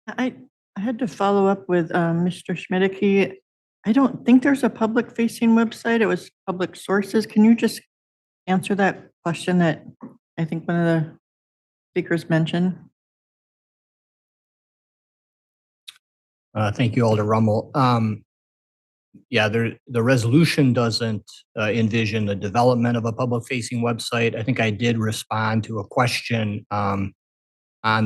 I, I had to follow up with Mr. Schmidtke. I don't think there's a public-facing website. It was public sources. Can you just answer that question that I think one of the speakers mentioned? Thank you, Alder Rummel. Yeah, the resolution doesn't envision the development of a public-facing website. I think I did respond to a question on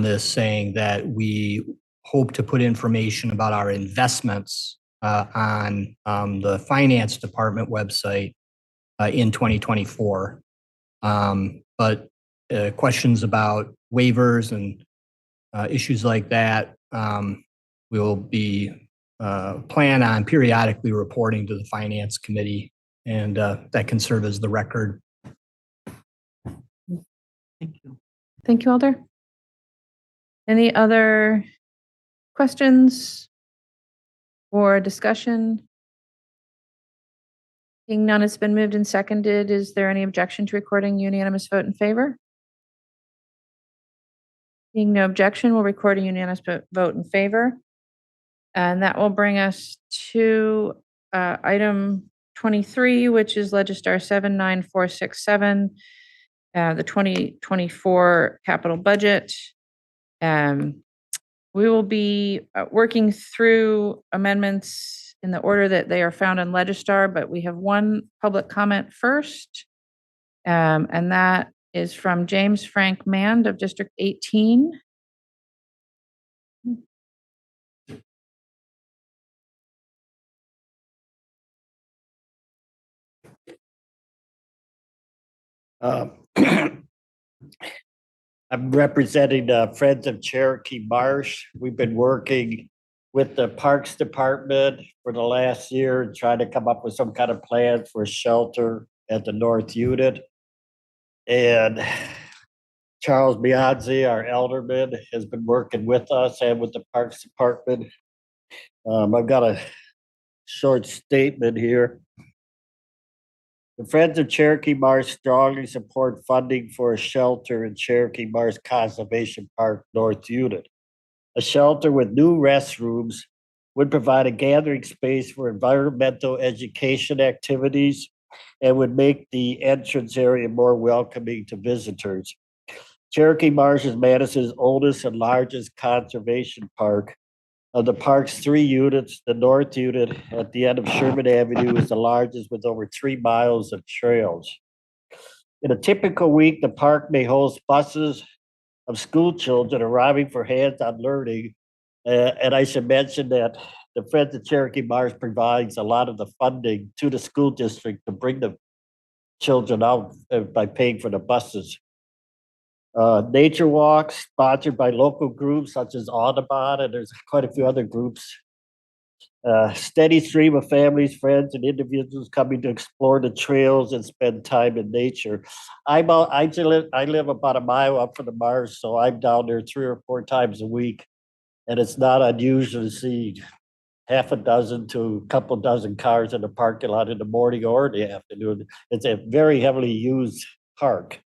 this saying that we hope to put information about our investments on the finance department website in 2024. But questions about waivers and issues like that, we'll be plan on periodically reporting to the Finance Committee, and that can serve as the record. Thank you. Thank you, Alder. Any other questions or discussion? Seeing none, it's been moved and seconded. Is there any objection to recording unanimous vote in favor? Seeing no objection, we'll record a unanimous vote in favor. And that will bring us to item 23, which is Legistar 79467, the 2024 capital budget. We will be working through amendments in the order that they are found in Legistar, but we have one public comment first, and that is from James Frank Mand of District 18. I'm representing Friends of Cherokee Marsh. We've been working with the Parks Department for the last year and trying to come up with some kind of plan for a shelter at the North Unit. And Charles Bianzi, our alderman, has been working with us and with the Parks Department. I've got a short statement here. The Friends of Cherokee Marsh strongly support funding for a shelter in Cherokee Marsh Conservation Park North Unit. A shelter with new restrooms would provide a gathering space for environmental education activities and would make the entrance area more welcoming to visitors. Cherokee Marsh is Madison's oldest and largest conservation park. Of the park's 3 units, the North Unit at the end of Sherman Avenue is the largest with over 3 miles of trails. In a typical week, the park may host buses of school children arriving for hands-on learning. And I should mention that the Friends of Cherokee Marsh provides a lot of the funding to the school district to bring the children out by paying for the buses. Nature walks sponsored by local groups such as Audubon, and there's quite a few other groups. Steady stream of families, friends, and individuals coming to explore the trails and spend time in nature. I live about a mile up from the Marsh, so I'm down there 3 or 4 times a week, and it's not unusual to see half a dozen to a couple dozen cars in the parking lot in the morning or in the afternoon. It's a very heavily used park.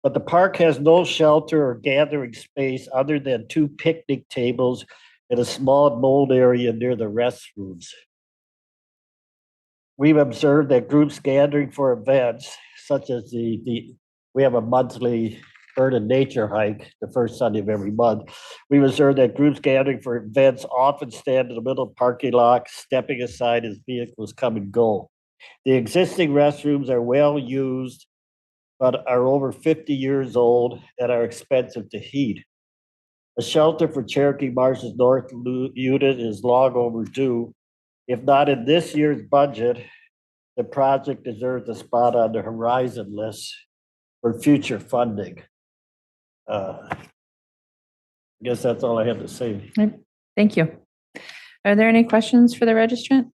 But the park has no shelter or gathering space other than 2 picnic tables and a small mold area near the restrooms. We've observed that groups gathering for events, such as we have a monthly Bird and Nature hike the first Sunday of every month. We've observed that groups gathering for events often stand in the middle of parking lot, stepping aside as vehicles come and go. The existing restrooms are well used, but are over 50 years old and are expensive to heat. A shelter for Cherokee Marsh's North Unit is long overdue. If not in this year's budget, the project deserves a spot on the horizon list for future funding. I guess that's all I have to say. Thank you. Are there any questions for the registrant?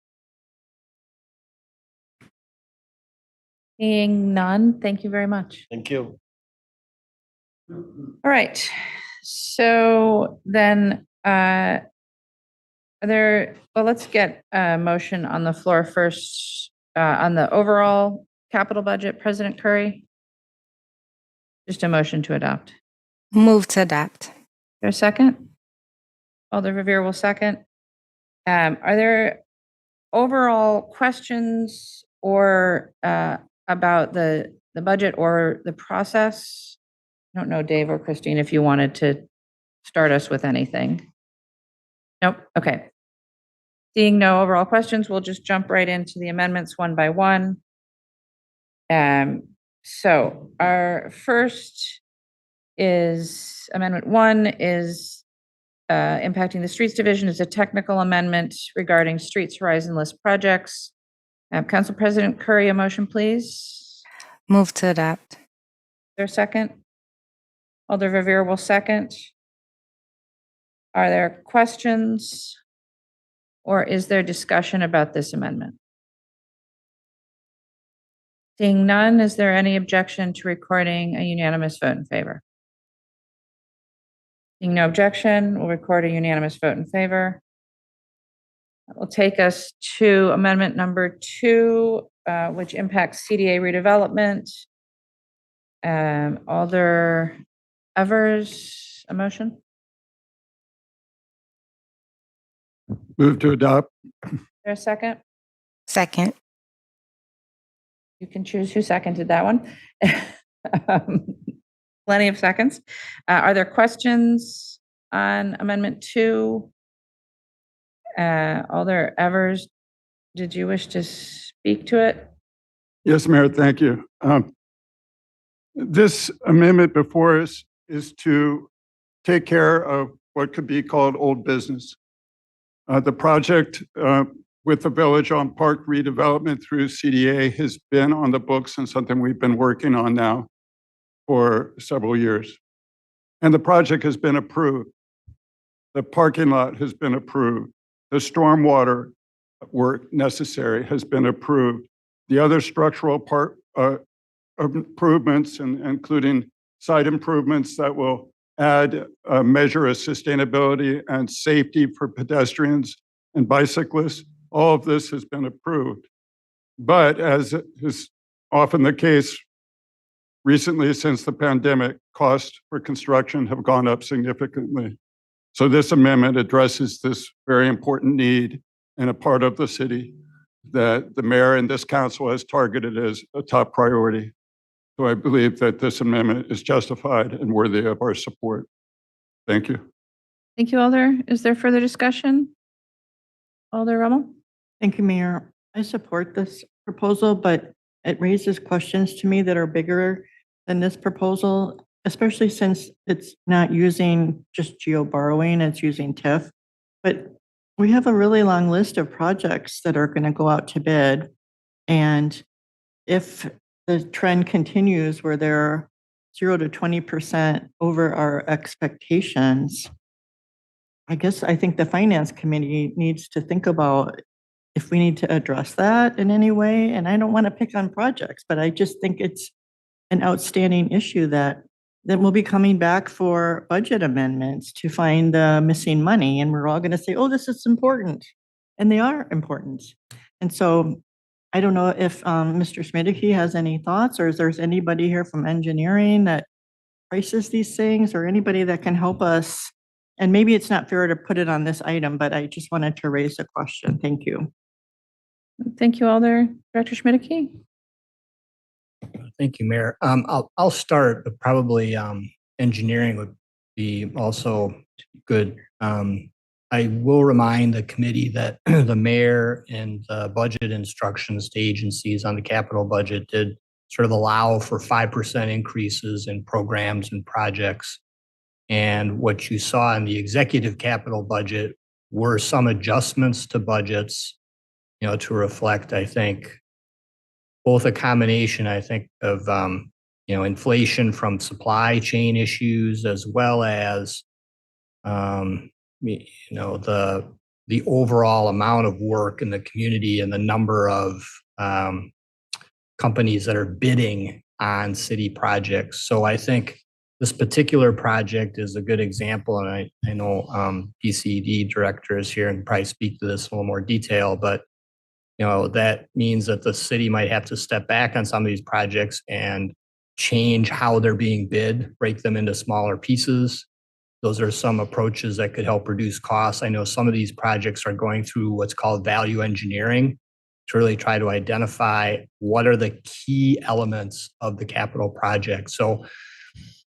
Seeing none, thank you very much. Thank you. All right. So then, let's get a motion on the floor first on the overall capital budget. President Curry, just a motion to adopt. Move to adopt. there a second? Alder Revere will second. Are there overall questions or about the budget or the process? I don't know, Dave or Christine, if you wanted to start us with anything. Nope, okay. Seeing no overall questions, we'll just jump right into the amendments one by one. So our first is Amendment 1 is impacting the Streets Division. Is a technical amendment regarding Streets Horizon List projects. Council President Curry, a motion, please. Move to adopt. Is there a second? Alder Revere will second. Are there questions or is there discussion about this amendment? Seeing none, is there any objection to recording a unanimous vote in favor? Seeing no objection, we'll record a unanimous vote in favor. That will take us to amendment number 2, which impacts CDA redevelopment. Alder Evers, a motion? Move to adopt. Is there a second? Second. You can choose who seconded that one. Plenty of seconds. Are there questions on Amendment 2? Alder Evers, did you wish to speak to it? Yes, Mayor, thank you. This amendment before us is to take care of what could be called old business. The project with the Village on Park redevelopment through CDA has been on the books and something we've been working on now for several years. And the project has been approved. The parking lot has been approved. The stormwater work necessary has been approved. The other structural part improvements, including site improvements that will add a measure of sustainability and safety for pedestrians and bicyclists, all of this has been approved. But as is often the case recently since the pandemic, costs for construction have gone up significantly. So this amendment addresses this very important need in a part of the city that the mayor and this council has targeted as a top priority. So I believe that this amendment is justified and worthy of our support. Thank you. Thank you, Alder. Is there further discussion? Alder Rummel? Thank you, Mayor. I support this proposal, but it raises questions to me that are bigger than this proposal, especially since it's not using just geo borrowing, it's using TIF. But we have a really long list of projects that are going to go out to bid. And if the trend continues where they're 0 to 20% over our expectations, I think the Finance Committee needs to think about if we need to address that in any way. And I don't want to pick on projects, but I just think it's an outstanding issue that we'll be coming back for budget amendments to find the missing money. And we're all going to say, oh, this is important. And they are important. And so I don't know if Mr. Schmidtke has any thoughts, or if there's anybody here from engineering that prices these things, or anybody that can help us. And maybe it's not fair to put it on this item, but I just wanted to raise a question. Thank you. Thank you, Alder. Director Schmidtke? Thank you, Mayor. I'll start, but probably engineering would be also good. I will remind the committee that the mayor and the budget instructions to agencies on the capital budget did sort of allow for 5% increases in programs and projects. And what you saw in the executive capital budget were some adjustments to budgets, to reflect, I think, both a combination, of, inflation from supply chain issues, as well as, the overall amount of work in the community and the number of companies that are bidding on city projects. So I think this particular project is a good example, and I know PCD director is here and probably speak to this in a little more detail, but that means that the city might have to step back on some of these projects and change how they're being bid, break them into smaller pieces, those are some approaches that could help reduce costs. I know some of these projects are going through what's called value engineering to really try to identify what are the key elements of the capital project. So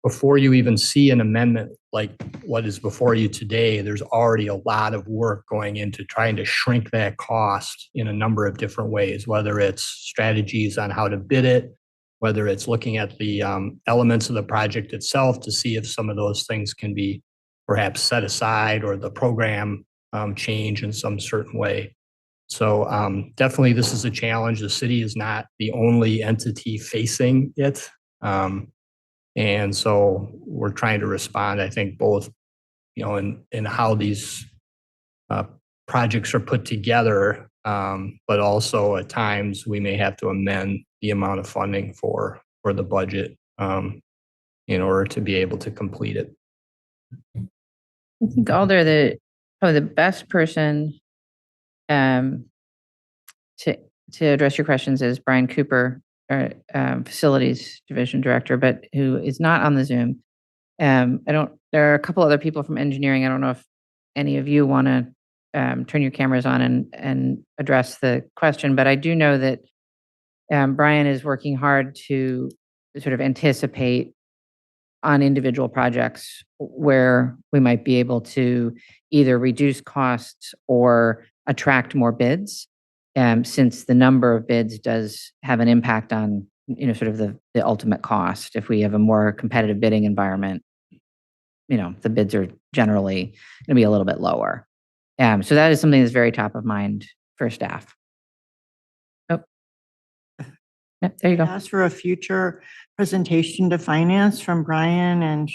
before you even see an amendment like what is before you today, there's already a lot of work going into trying to shrink that cost in a number of different ways, whether it's strategies on how to bid it, whether it's looking at the elements of the project itself to see if some of those things can be perhaps set aside or the program change in some certain way. So definitely this is a challenge. The city is not the only entity facing it. And so we're trying to respond, I think, both, in how these projects are put together, but also at times we may have to amend the amount of funding for the budget in order to be able to complete it. I think Alder, probably the best person to address your questions is Brian Cooper, our Facilities Division Director, but who is not on the Zoom. There are a couple other people from engineering. I don't know if any of you want to turn your cameras on and address the question, but I do know that Brian is working hard to sort of anticipate on individual projects where we might be able to either reduce costs or attract more bids, since the number of bids does have an impact on, sort of the ultimate cost. If we have a more competitive bidding environment, the bids are generally going to be a little bit lower. So that is something that's very top of mind for staff. Oh, yep, there you go. Ask for a future presentation to finance from Brian and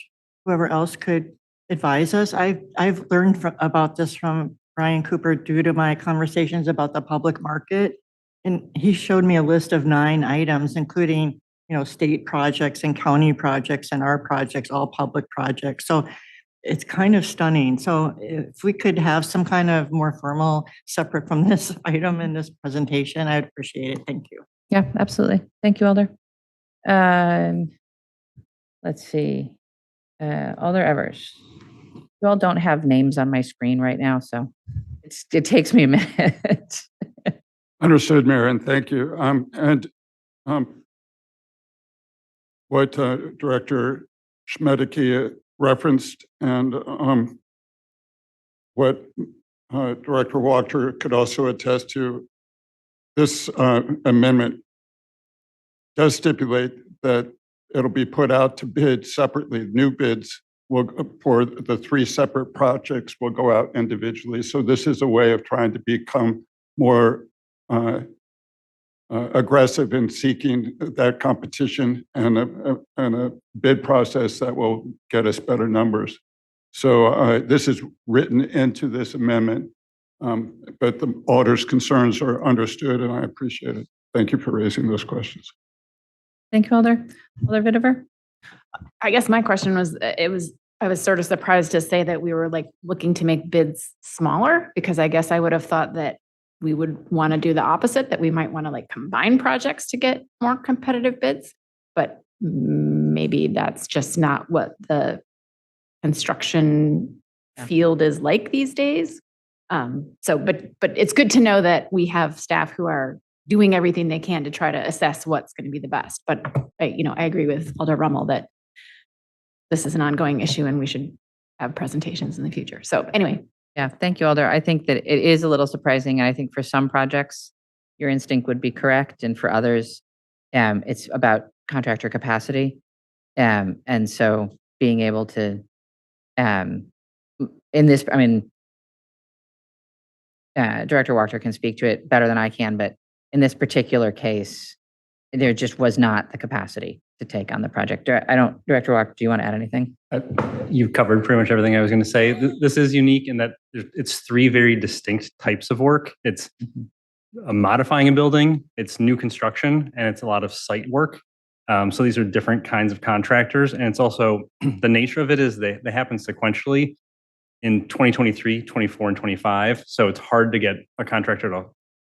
whoever else could advise us. I've learned about this from Brian Cooper due to my conversations about the public market. And he showed me a list of 9 items, including, state projects and county projects and our projects, all public projects. So it's kind of stunning. So if we could have some kind of more formal, separate from this item in this presentation, I'd appreciate it. Thank you. Yeah, absolutely. Thank you, Alder. Let's see. Alder Evers. You all don't have names on my screen right now, so it takes me a minute. Understood, Mayor, and thank you. What Director Schmedeke referenced and what Director Walker could also attest to, this amendment does stipulate that it'll be put out to bid separately. New bids will, for the 3 separate projects, will go out individually. So this is a way of trying to become more aggressive in seeking that competition and a bid process that will get us better numbers. So this is written into this amendment, but the auditor's concerns are understood, and I appreciate it. Thank you for raising those questions. Thank you, Alder. Alder Vitever. I guess my question was, I was sort of surprised to say that we were looking to make bids smaller, because I guess I would have thought that we would want to do the opposite, that we might want to combine projects to get more competitive bids, but maybe that's just not what the construction field is like these days. But it's good to know that we have staff who are doing everything they can to try to assess what's going to be the best. But I agree with Alder Rummel that this is an ongoing issue and we should have presentations in the future. So anyway. Yeah, thank you, Alder. I think that it is a little surprising. And I think for some projects, your instinct would be correct. And for others, it's about contractor capacity. And so being able to, in this, Director Walker can speak to it better than I can, but in this particular case, there just was not the capacity to take on the project. Director Walker, do you want to add anything? You've covered pretty much everything I was going to say. This is unique in that it's 3 very distinct types of work. It's modifying a building, it's new construction, and it's a lot of site work. So these are different kinds of contractors. And it's also, the nature of it is they happen sequentially in 2023, 24, and 25. So it's hard to get a contractor to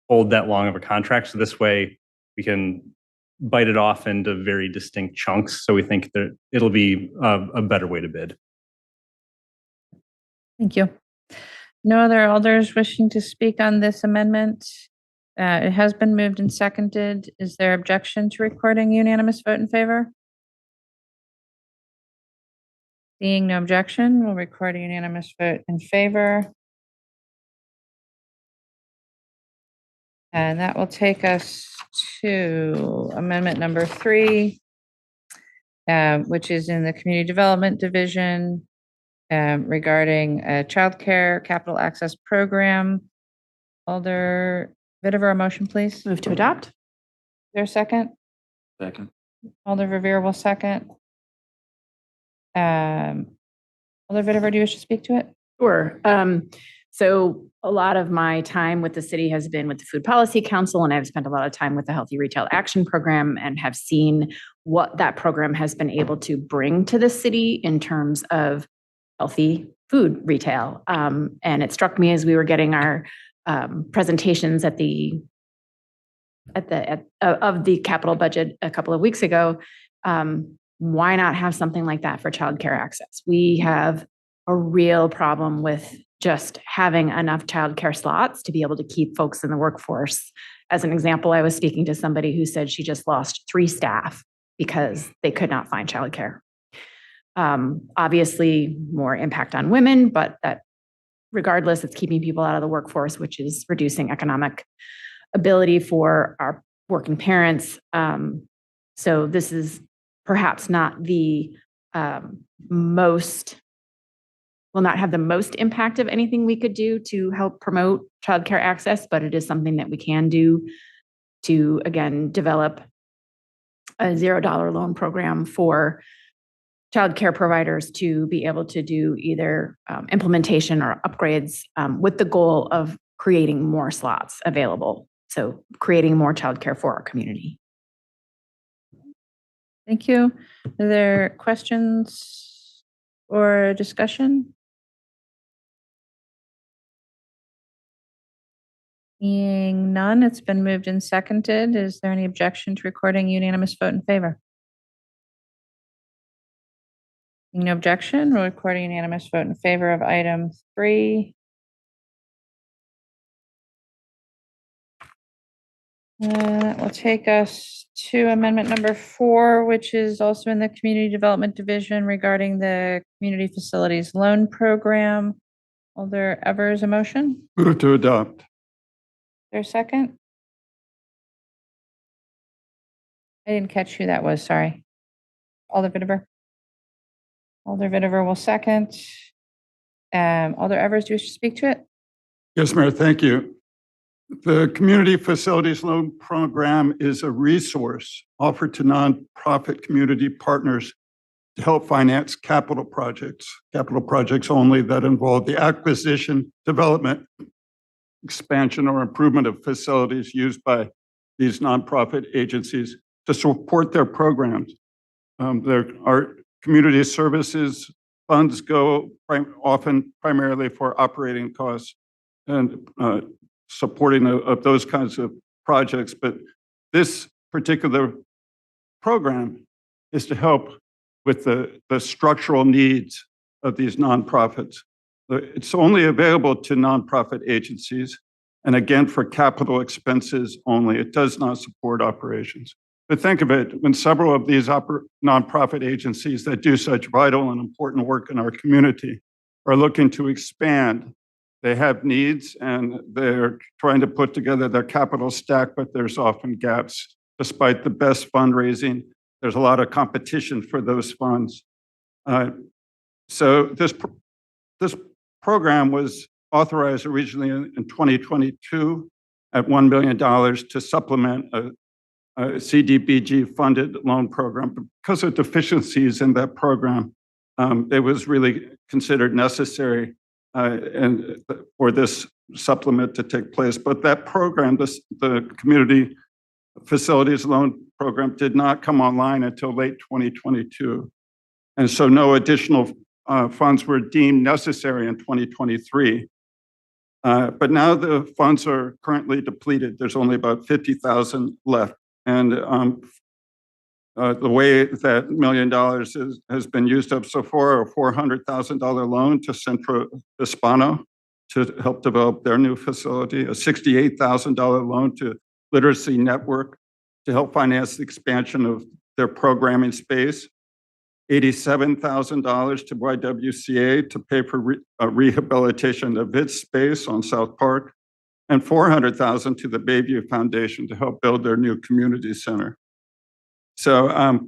hold that long of a contract. So this way we can bite it off into very distinct chunks. So we think that it'll be a better way to bid. Thank you. No other alders wishing to speak on this amendment? It has been moved and seconded. Is there objection to recording unanimous vote in favor? Seeing no objection, we'll record a unanimous vote in favor. And that will take us to amendment number 3, which is in the Community Development Division regarding a childcare capital access program. Alder Vitiver, a motion, please. Move to adopt? Is there a second? Second. Alder Rivera will second. Alder Vitiver, do you wish to speak to it? Sure. So a lot of my time with the city has been with the Food Policy Council, and I've spent a lot of time with the Healthy Retail Action Program and have seen what that program has been able to bring to the city in terms of healthy food retail. And it struck me as we were getting our presentations of the capital budget a couple of weeks ago. Why not have something like that for childcare access? We have a real problem with just having enough childcare slots to be able to keep folks in the workforce. As an example, I was speaking to somebody who said she just lost 3 staff because they could not find childcare. Obviously, more impact on women, but that regardless, it's keeping people out of the workforce, which is reducing economic ability for our working parents. So this is perhaps not the will not have the most impact of anything we could do to help promote childcare access, but it is something that we can do to, again, develop a $0 loan program for childcare providers to be able to do either implementation or upgrades with the goal of creating more slots available. So creating more childcare for our community. Thank you. Are there questions or discussion? Seeing none, it's been moved and seconded. Is there any objection to recording unanimous vote in favor? Seeing no objection, we'll record a unanimous vote in favor of item 3. That will take us to amendment number 4, which is also in the Community Development Division regarding the Community Facilities Loan Program. Alder Evers, a motion? Move to adopt. Is there a second? I didn't catch who that was, sorry. Alder Vitiver? Alder Vitiver will second. Alder Evers, do you wish to speak to it? Yes, Mayor, thank you. The Community Facilities Loan Program is a resource offered to nonprofit community partners to help finance capital projects only that involve the acquisition, development, expansion, or improvement of facilities used by these nonprofit agencies to support their programs. There are community services funds go often primarily for operating costs and supporting of those kinds of projects. But this particular program is to help with the structural needs of these nonprofits. It's only available to nonprofit agencies, and again, for capital expenses only. It does not support operations. But think of it, when several of these nonprofit agencies that do such vital and important work in our community are looking to expand, they have needs and they're trying to put together their capital stack, but there's often gaps. Despite the best fundraising, there's a lot of competition for those funds. So this program was authorized originally in 2022 at $1 million to supplement a CDBG funded loan program. But because of deficiencies in that program, it was really considered necessary and for this supplement to take place. But that program, the Community Facilities Loan Program, did not come online until late 2022. And so no additional funds were deemed necessary in 2023. But now the funds are currently depleted. There's only about 50,000 left. And The way that $1 million has been used up so far, a $400,000 loan to Centro Hispano to help develop their new facility, a $68,000 loan to Literacy Network to help finance the expansion of their programming space, $87,000 to YWCA to pay for rehabilitation of its space on South Park, and $400,000 to the Bayview Foundation to help build their new community center. So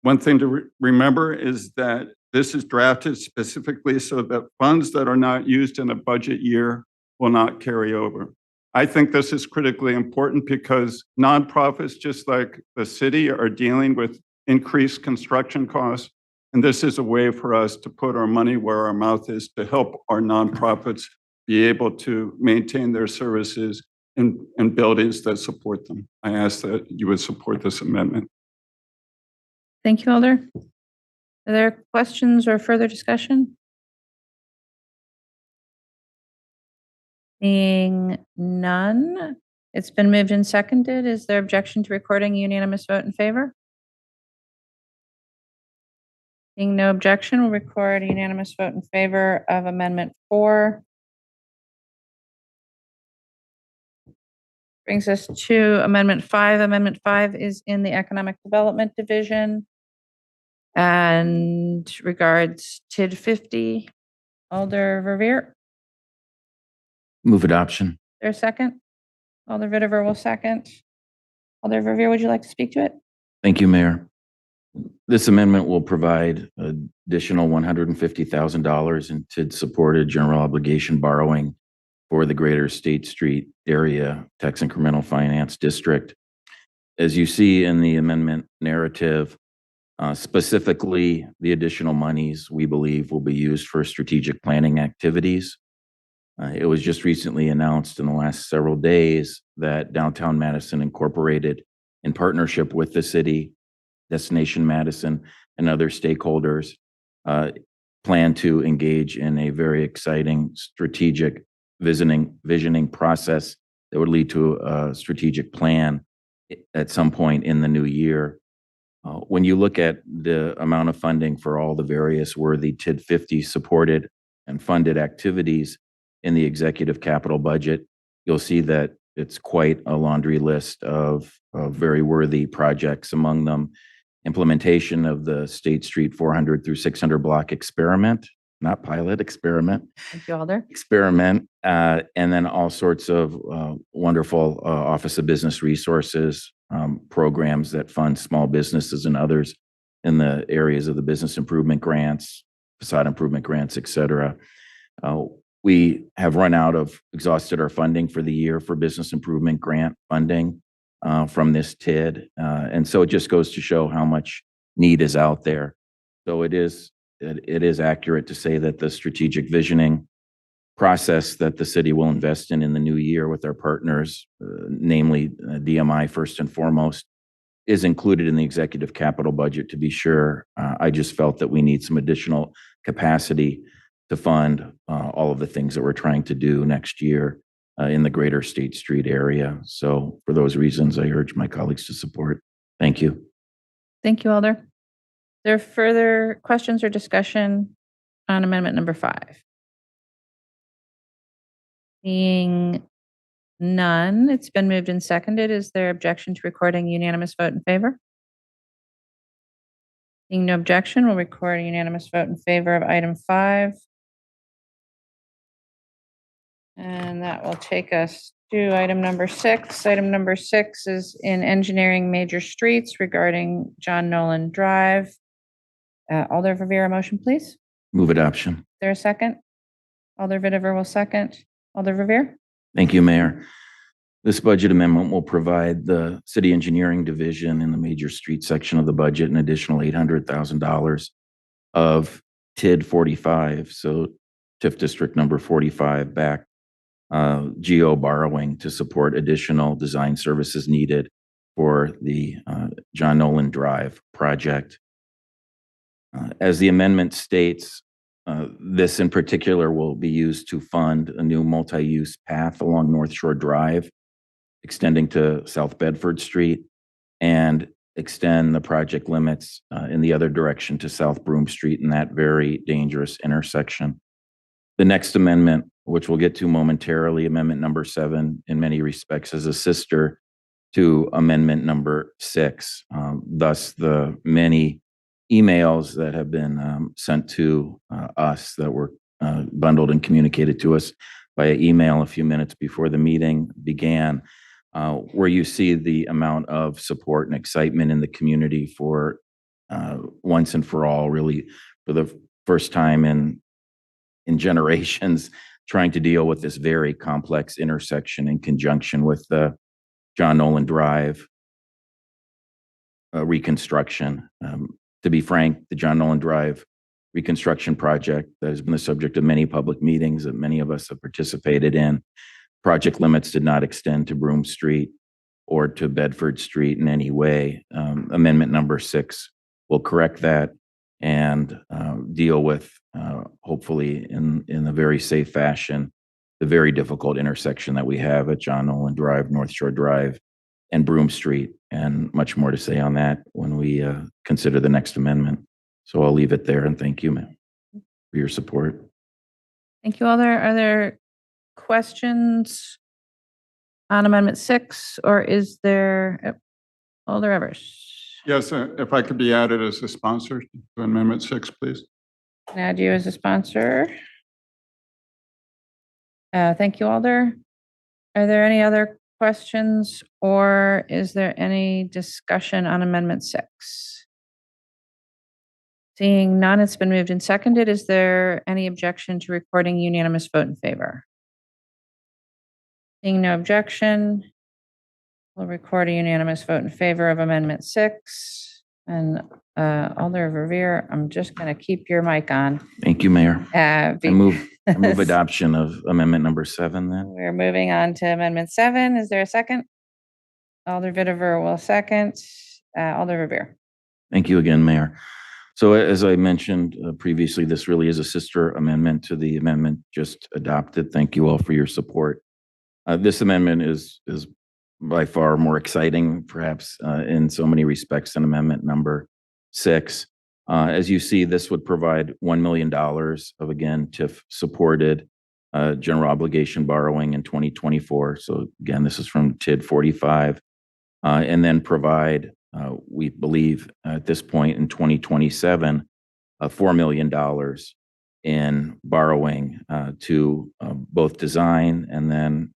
one thing to remember is that this is drafted specifically so that funds that are not used in a budget year will not carry over. I think this is critically important because nonprofits, just like the city, are dealing with increased construction costs. And this is a way for us to put our money where our mouth is to help our nonprofits be able to maintain their services in buildings that support them. I ask that you would support this amendment. Thank you, Alder. Are there questions or further discussion? Seeing none, it's been moved and seconded. Is there objection to recording a unanimous vote in favor? Seeing no objection, we'll record a unanimous vote in favor of Amendment 4. Brings us to Amendment 5. Amendment 5 is in the Economic Development Division and regards TID 50. Alder Verveer, Move adoption. there a second? Alder Vitiver will second. Alder Verveer, would you like to speak to it? Thank you, Mayor. This amendment will provide additional $150,000 in TID-supported general obligation borrowing for the Greater State Street Area Tax Incremental Finance District. As you see in the amendment narrative, specifically, the additional monies we believe will be used for strategic planning activities. It was just recently announced in the last several days that Downtown Madison Incorporated, in partnership with the city, Destination Madison, and other stakeholders, plan to engage in a very exciting strategic visioning process that would lead to a strategic plan at some point in the new year. When you look at the amount of funding for all the various worthy TID 50 supported and funded activities in the executive capital budget, you'll see that it's quite a laundry list of very worthy projects, among them implementation of the State Street 400 through 600 block experiment, not pilot, experiment. Thank you, Alder. Experiment, and then all sorts of wonderful Office of Business Resources programs that fund small businesses and others in the areas of the business improvement grants, facade improvement grants, et cetera. We have exhausted our funding for the year for business improvement grant funding from this TID. And so it just goes to show how much need is out there. So it is accurate to say that the strategic visioning process that the city will invest in the new year with our partners, namely DMI first and foremost, is included in the executive capital budget, to be sure. I just felt that we need some additional capacity to fund all of the things that we're trying to do next year in the Greater State Street area. So for those reasons, I urge my colleagues to support. Thank you. Thank you, Alder. Are there further questions or discussion on amendment number 5? Seeing none, it's been moved and seconded. Is there objection to recording unanimous vote in favor? Seeing no objection, we'll record a unanimous vote in favor of item 5. And that will take us to item number 6. Item number 6 is in engineering major streets regarding John Nolan Drive. Alder Verveer, motion, please. Move adoption. Is there a second? Alder Vitiver will second. Alder Verveer? Thank you, Mayor. This budget amendment will provide the City Engineering Division in the major street section of the budget an additional $800,000 of TID 45, so TIF District number 45 back GO borrowing to support additional design services needed for the John Nolan Drive project. As the amendment states, this in particular will be used to fund a new multi-use path along North Shore Drive, extending to South Bedford Street, and extend the project limits in the other direction to South Broome Street in that very dangerous intersection. The next amendment, which we'll get to momentarily, amendment number 7, in many respects is a sister to amendment number 6. Thus, the many emails that have been sent to us that were bundled and communicated to us via email a few minutes before the meeting began, where you see the amount of support and excitement in the community for once and for all, really for the first time in generations, trying to deal with this very complex intersection in conjunction with the John Nolan Drive reconstruction. To be frank, the John Nolan Drive reconstruction project that has been the subject of many public meetings that many of us have participated in. Project limits did not extend to Broome Street or to Bedford Street in any way. Amendment number 6 will correct that and deal with, hopefully in a very safe fashion, the very difficult intersection that we have at John Nolan Drive, North Shore Drive, and Broome Street, and much more to say on that when we consider the next amendment. So I'll leave it there and thank you, ma'am, for your support. Thank you. Are there questions on Amendment 6, or is there, Alder Evers? Yes, if I could be added as a sponsor to Amendment 6, please. Can I add you as a sponsor? Thank you, Alder. Are there any other questions, or is there any discussion on Amendment 6? Seeing none, it's been moved and seconded. Is there any objection to recording unanimous vote in favor? Seeing no objection, we'll record a unanimous vote in favor of Amendment 6. And Alder Revere, I'm just going to keep your mic on. Thank you, Mayor. I move because adoption of amendment number 7 then. We're moving on to Amendment 7. Is there a second? Alder Vitever will second. Alder Revere. Thank you again, Mayor. So as I mentioned previously, this really is a sister amendment to the amendment just adopted. Thank you all for your support. This amendment is by far more exciting, perhaps in so many respects, than amendment number 6. As you see, this would provide $1 million of, again, TIF supported general obligation borrowing in 2024. So again, this is from TID 45, and then provide, we believe at this point in 2027, $4 million in borrowing to both design and then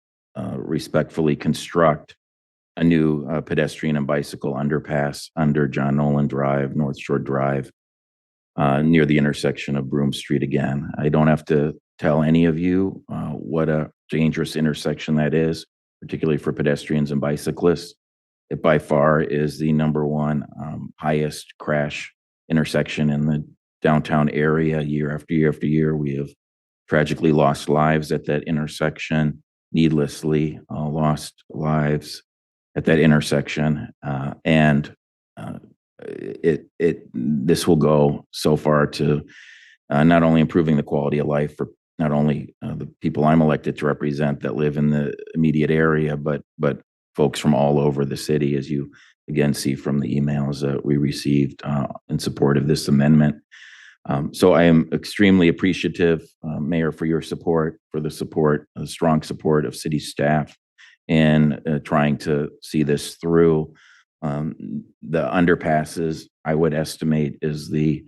respectfully construct a new pedestrian and bicycle underpass under John Nolan Drive, North Shore Drive, near the intersection of Broome Street again. I don't have to tell any of you what a dangerous intersection that is, particularly for pedestrians and bicyclists. It by far is the #1 highest crash intersection in the downtown area. Year after year after year, we have tragically lost lives at that intersection, needlessly lost lives at that intersection. This will go so far to not only improving the quality of life for not only the people I'm elected to represent that live in the immediate area, but folks from all over the city, as you again see from the emails that we received in support of this amendment. So I am extremely appreciative, Mayor, for your support, for the support, the strong support of city staff in trying to see this through. The underpasses, I would estimate, is the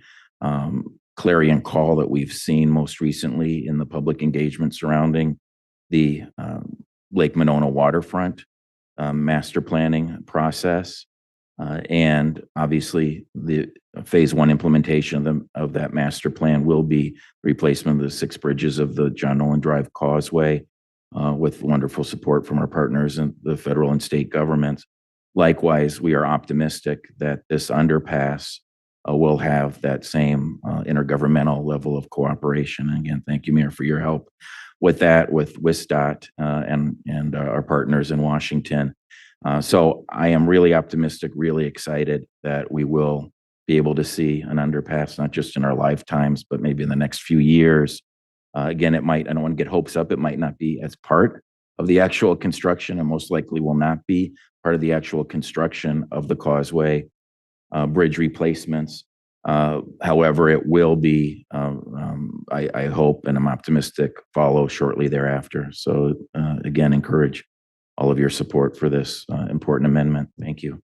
clarion call that we've seen most recently in the public engagement surrounding the Lake Monona waterfront master planning process. And obviously, the phase 1 implementation of that master plan will be replacement of the 6 bridges of the John Nolan Drive Causeway, with wonderful support from our partners in the federal and state governments. Likewise, we are optimistic that this underpass will have that same intergovernmental level of cooperation. And again, thank you, Mayor, for your help with that, with WISDOT and our partners in Washington. So I am really optimistic, really excited that we will be able to see an underpass, not just in our lifetimes, but maybe in the next few years. Again, I don't want to get hopes up. It might not be as part of the actual construction, and most likely will not be part of the actual construction of the causeway bridge replacements. However, it will be, I hope, and I'm optimistic, follow shortly thereafter. So again, encourage all of your support for this important amendment. Thank you.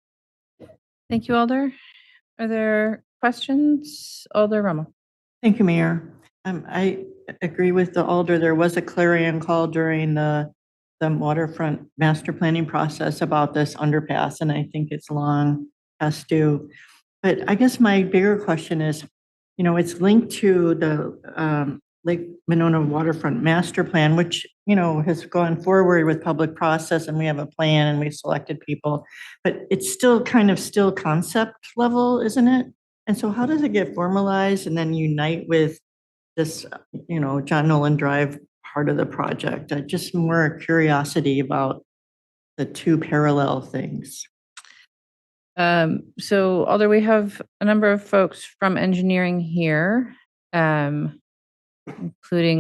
Thank you, Alder. Are there questions? Alder Rummel. Thank you, Mayor. I agree with the Alder. There was a clarion call during the waterfront master planning process about this underpass, and I think it's long past due. But I guess my bigger question is, it's linked to the Lake Monona Waterfront Master Plan, which, has gone forward with public process, and we have a plan and we've selected people, but it's still concept level, isn't it? And so how does it get formalized and then unite with this, John Nolan Drive part of the project? Just more curiosity about the two parallel things. So although we have a number of folks from engineering here, including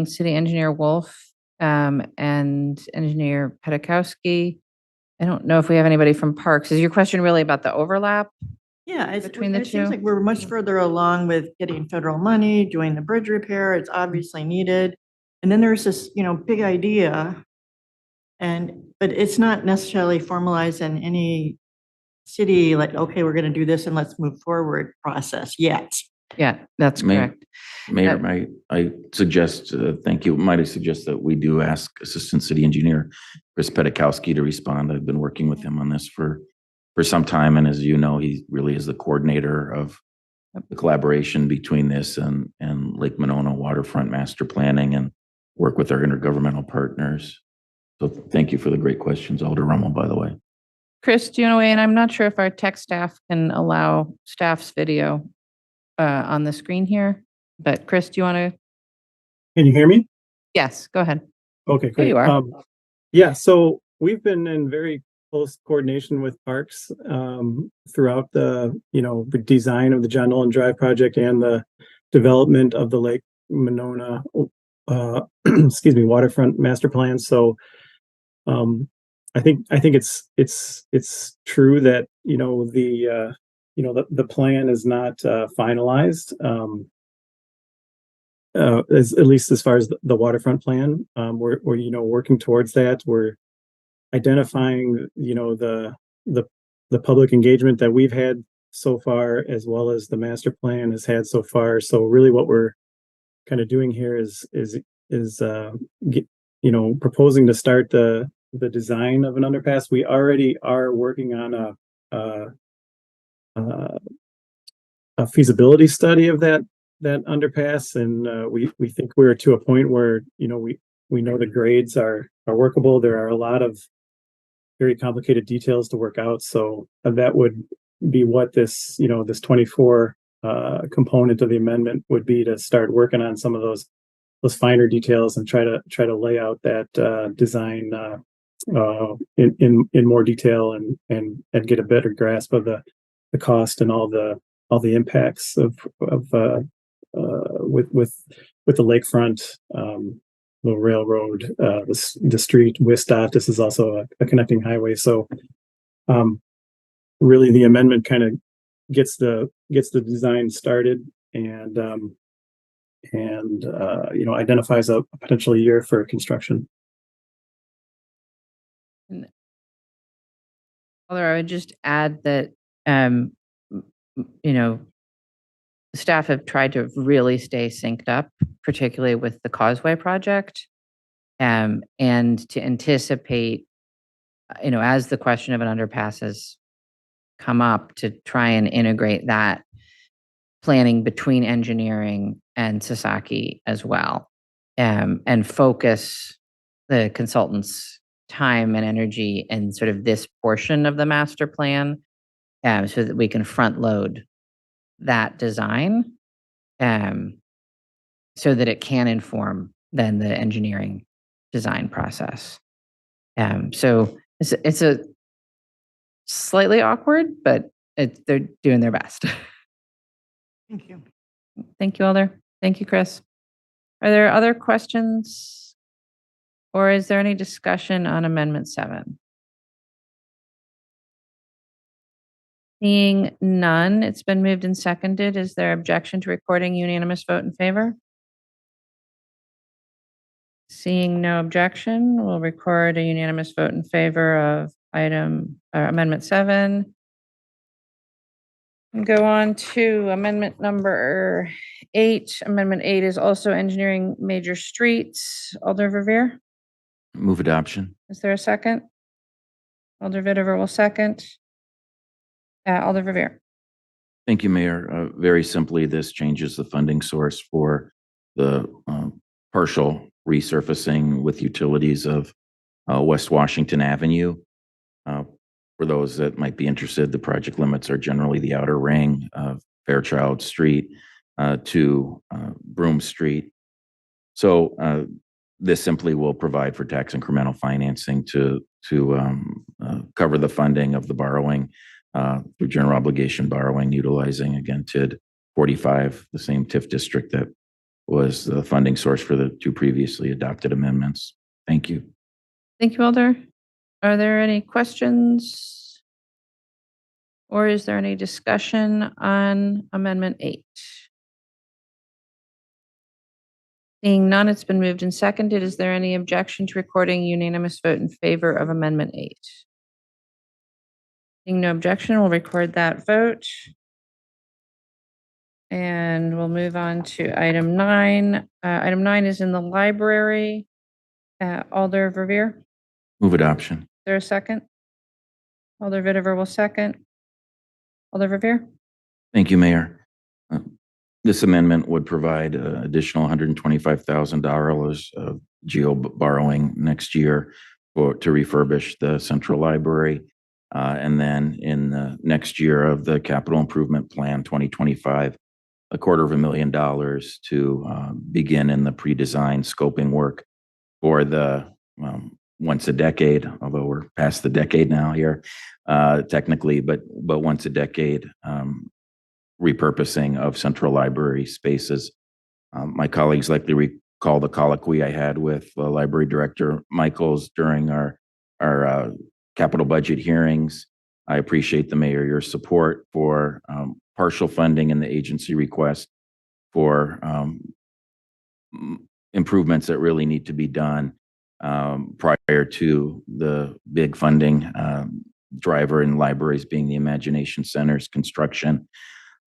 City Engineer Wolf, and Engineer Pedakowski. I don't know if we have anybody from Parks. Is your question really about the overlap? Yeah, Between the it seems two? like we're much further along with getting federal money, doing the bridge repair. It's obviously needed. And then there's this, big idea, but it's not necessarily formalized in any city, like, okay, we're going to do this and let's move forward process yet. Yeah, that's Mayor- correct. Mayor, I suggest, thank you, might I suggest that we do ask Assistant City Engineer Chris Pedakowski to respond. I've been working with him on this for some time, and as you know, he really is the coordinator of the collaboration between this and Lake Monona Waterfront Master Planning, and work with our intergovernmental partners. So thank you for the great questions, Alder Rummel, by the way. Chris, do you want to weigh in? I'm not sure if our tech staff can allow staff's video on the screen here, but Chris, do you want to? Can you hear me? Yes, go ahead. Okay, There great. you are. Yeah, so we've been in very close coordination with Parks throughout the design of the John Nolan Drive project and the development of the Lake Monona waterfront master plan. So I think it's true that the plan is not finalized. At least as far as the waterfront plan, we're working towards that. We're identifying the public engagement that we've had so far, as well as the master plan has had so far. So really, what we're kind of doing here is proposing to start the design of an underpass. We already are working on a feasibility study of that underpass, and we think we're to a point where we know the grades are workable. There are a lot of very complicated details to work out, so that would be what this 24 component of the amendment would be, to start working on some of those finer details and try to lay out that design in more detail and get a better grasp of the cost and all the impacts of with the lakefront, the railroad, the street, WISDOT. This is also a connecting highway. So really the amendment kind of gets the design started and identifies a potential year for construction. Although I would just add that, staff have tried to really stay synced up, particularly with the Causeway project, and to anticipate, as the question of an underpass has come up, to try and integrate that planning between engineering and Sasaki as well, and focus the consultants' time and energy in sort of this portion of the master plan, so that we can front load that design, so that it can inform then the engineering design process. So it's a slightly awkward, but they're doing their best. Thank you. Thank you, Alder. Thank you, Chris. Are there other questions, or is there any discussion on Amendment 7? Seeing none, it's been moved and seconded. Is there objection to recording unanimous vote in favor? Seeing no objection, we'll record a unanimous vote in favor of Amendment 7. And go on to Amendment number 8. Amendment 8 is also engineering major streets. Alder Verveer, Move adoption. is there a second? Alder Vitever will second. Alder Verveer. Thank you, Mayor. Very simply, this changes the funding source for the partial resurfacing with utilities of West Washington Avenue. For those that might be interested, the project limits are generally the outer ring of Fairchild Street to Broome Street. So this simply will provide for tax incremental financing to cover the funding of the borrowing through general obligation borrowing, utilizing again TID 45, the same TIF district that was the funding source for the two previously adopted amendments. Thank you. Thank you, Alder. Are there any questions? Or is there any discussion on Amendment 8? Seeing none, it's been moved and seconded. Is there any objection to recording unanimous vote in favor of Amendment 8? Seeing no objection, we'll record that vote. And we'll move on to item 9. Item 9 is in the library. Alder Verveer, is Move adoption. there a second? Alder Vitever will second. Alder Verveer. Thank you, Mayor. This amendment would provide additional $125,000 of GO borrowing next year to refurbish the central library. And then in the next year of the capital improvement plan 2025, $250,000 to begin in the pre-design scoping work for the once a decade, although we're past the decade now here technically, but once a decade repurposing of central library spaces. My colleagues likely recall the colloquy I had with Library Director Michaels during our capital budget hearings. I appreciate the mayor, your support for partial funding in the agency request for improvements that really need to be done prior to the big funding driver in libraries being the Imagination Center's construction.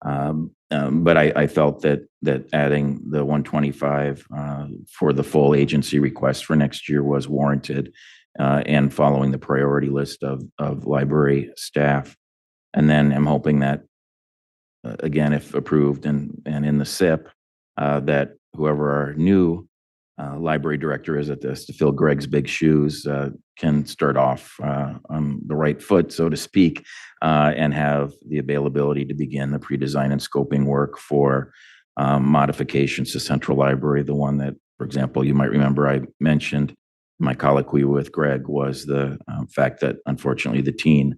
But I felt that adding the 125 for the full agency request for next year was warranted and following the priority list of library staff. And then I'm hoping that, again, if approved and in the SIP, that whoever our new library director is at this to fill Greg's big shoes can start off on the right foot, so to speak, and have the availability to begin the pre-design and scoping work for modifications to Central Library. The one that, for example, you might remember I mentioned my colloquy with Greg was the fact that unfortunately the teen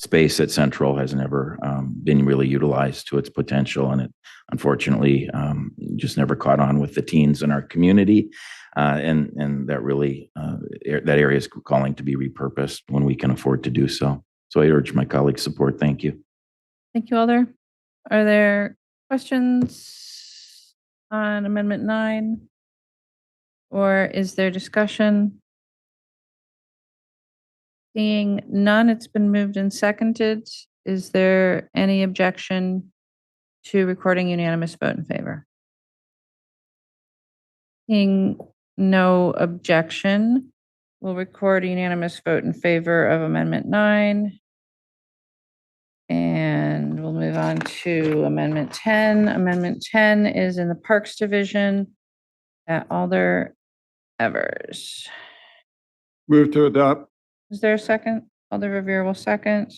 space at Central has never been really utilized to its potential, and it unfortunately just never caught on with the teens in our community, and that really that area is calling to be repurposed when we can afford to do so. So I urge my colleagues' support. Thank you. Thank you, Alder. Are there questions on Amendment 9? Or is there discussion? Seeing none, it's been moved and seconded. Is there any objection to recording unanimous vote in favor? Seeing no objection, we'll record a unanimous vote in favor of Amendment 9. And we'll move on to Amendment 10. Amendment 10 is in the Parks Division. Alder Evers. Move to adopt. Is there a second? Alder Verveer will second.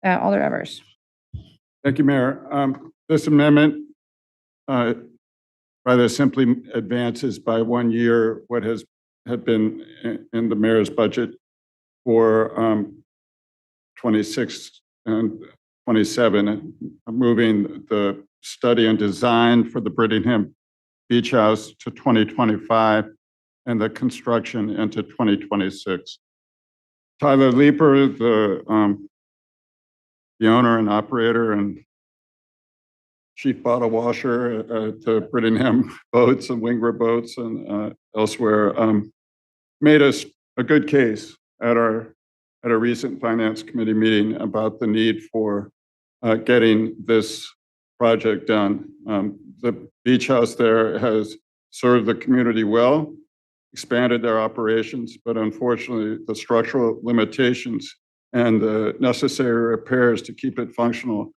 Alder Evers. Thank you, Mayor. This amendment rather simply advances by 1 year what had been in the mayor's budget for 26 and 27, moving the study and design for the Brittingham Beach House to 2025 and the construction into 2026. Tyler Leeper, the the owner and operator and chief bottle washer to Brittingham Boats and Wingra Boats and elsewhere, made us a good case at a recent finance committee meeting about the need for getting this project done. The beach house there has served the community well, expanded their operations, but unfortunately, the structural limitations and the necessary repairs to keep it functional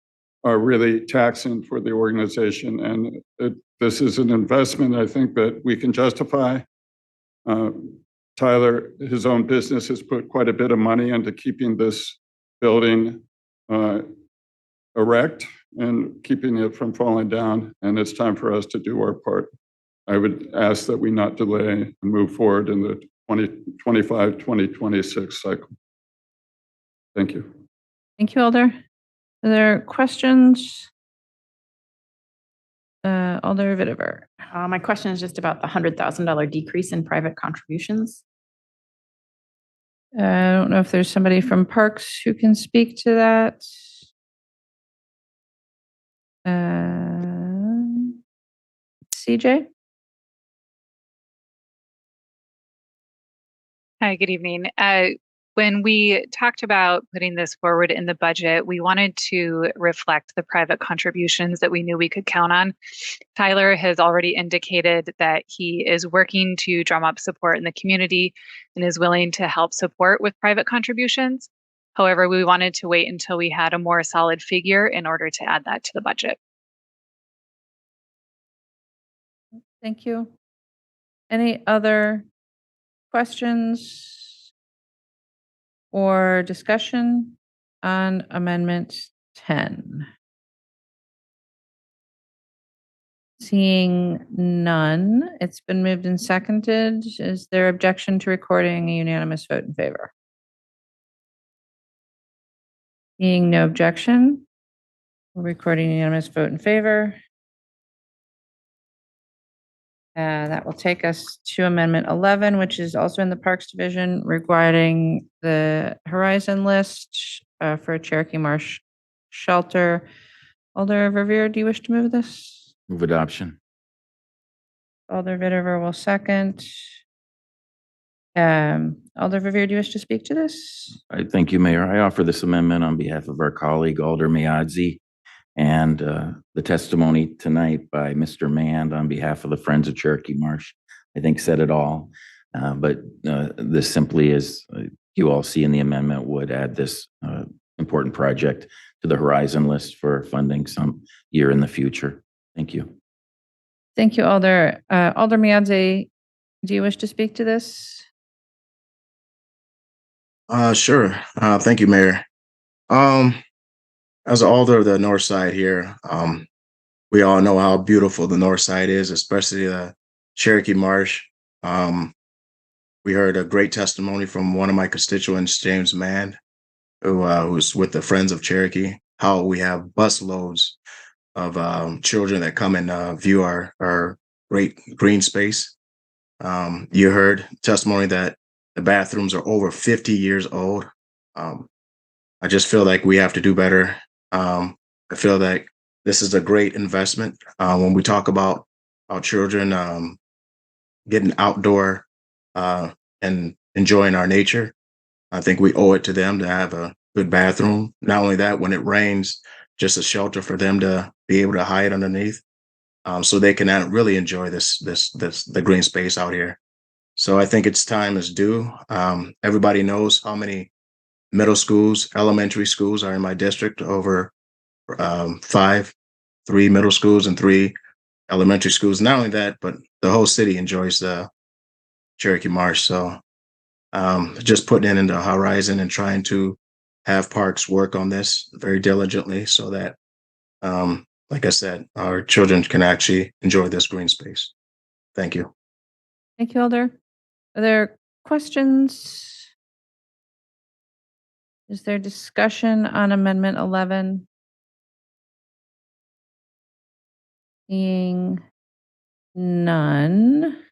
are really taxing for the organization. And this is an investment, I think, that we can justify. Tyler, his own business, has put quite a bit of money into keeping this building erect and keeping it from falling down. And it's time for us to do our part. I would ask that we not delay and move forward in the 2025, 2026 cycle. Thank you. Thank you, Alder. Are there questions? Alder Vitiver. My question is just about the $100,000 decrease in private contributions. I don't know if there's somebody from Parks who can speak to that. CJ? Hi, good evening. When we talked about putting this forward in the budget, we wanted to reflect the private contributions that we knew we could count on. Tyler has already indicated that he is working to drum up support in the community and is willing to help support with private contributions. However, we wanted to wait until we had a more solid figure in order to add that to the budget. Thank you. Any other questions or discussion on Amendment 10? Seeing none, it's been moved and seconded. Is there objection to recording a unanimous vote in favor? Seeing no objection, we're recording a unanimous vote in favor. That will take us to Amendment 11, which is also in the Parks Division regarding the Horizon list for a Cherokee Marsh shelter. Alder Verveer, do you wish to move this? Move adoption. Alder Vitiver will second. Alder Verveer, do you wish to speak to this? I thank you, Mayor. I offer this amendment on behalf of our colleague Alder Miadzi, and the testimony tonight by Mr. Mand on behalf of the Friends of Cherokee Marsh, I think said it all. But this simply is, you all see in the amendment, would add this important project to the Horizon list for funding some year in the future. Thank you. Thank you, Alder. Alder Miadze, do you wish to speak to this? Sure. Thank you, Mayor. As an alder of the north side here, we all know how beautiful the north side is, especially the Cherokee Marsh. We heard a great testimony from one of my constituents, James Mann, who's with the Friends of Cherokee, how we have busloads of children that come and view our great green space. You heard testimony that the bathrooms are over 50 years old. I just feel like we have to do better. I feel like this is a great investment. When we talk about our children getting outdoor and enjoying our nature, I think we owe it to them to have a good bathroom. Not only that, when it rains, just a shelter for them to be able to hide underneath, so they can really enjoy the green space out here. So I think its time is due. Everybody knows how many middle schools, elementary schools are in my district, over 3 middle schools and 3 elementary schools. Not only that, but the whole city enjoys the Cherokee Marsh. So just putting it into Horizon and trying to have Parks work on this very diligently so that, like I said, our children can actually enjoy this green space. Thank you. Thank you, Alder. Are there questions? Is there discussion on Amendment 11? Seeing none.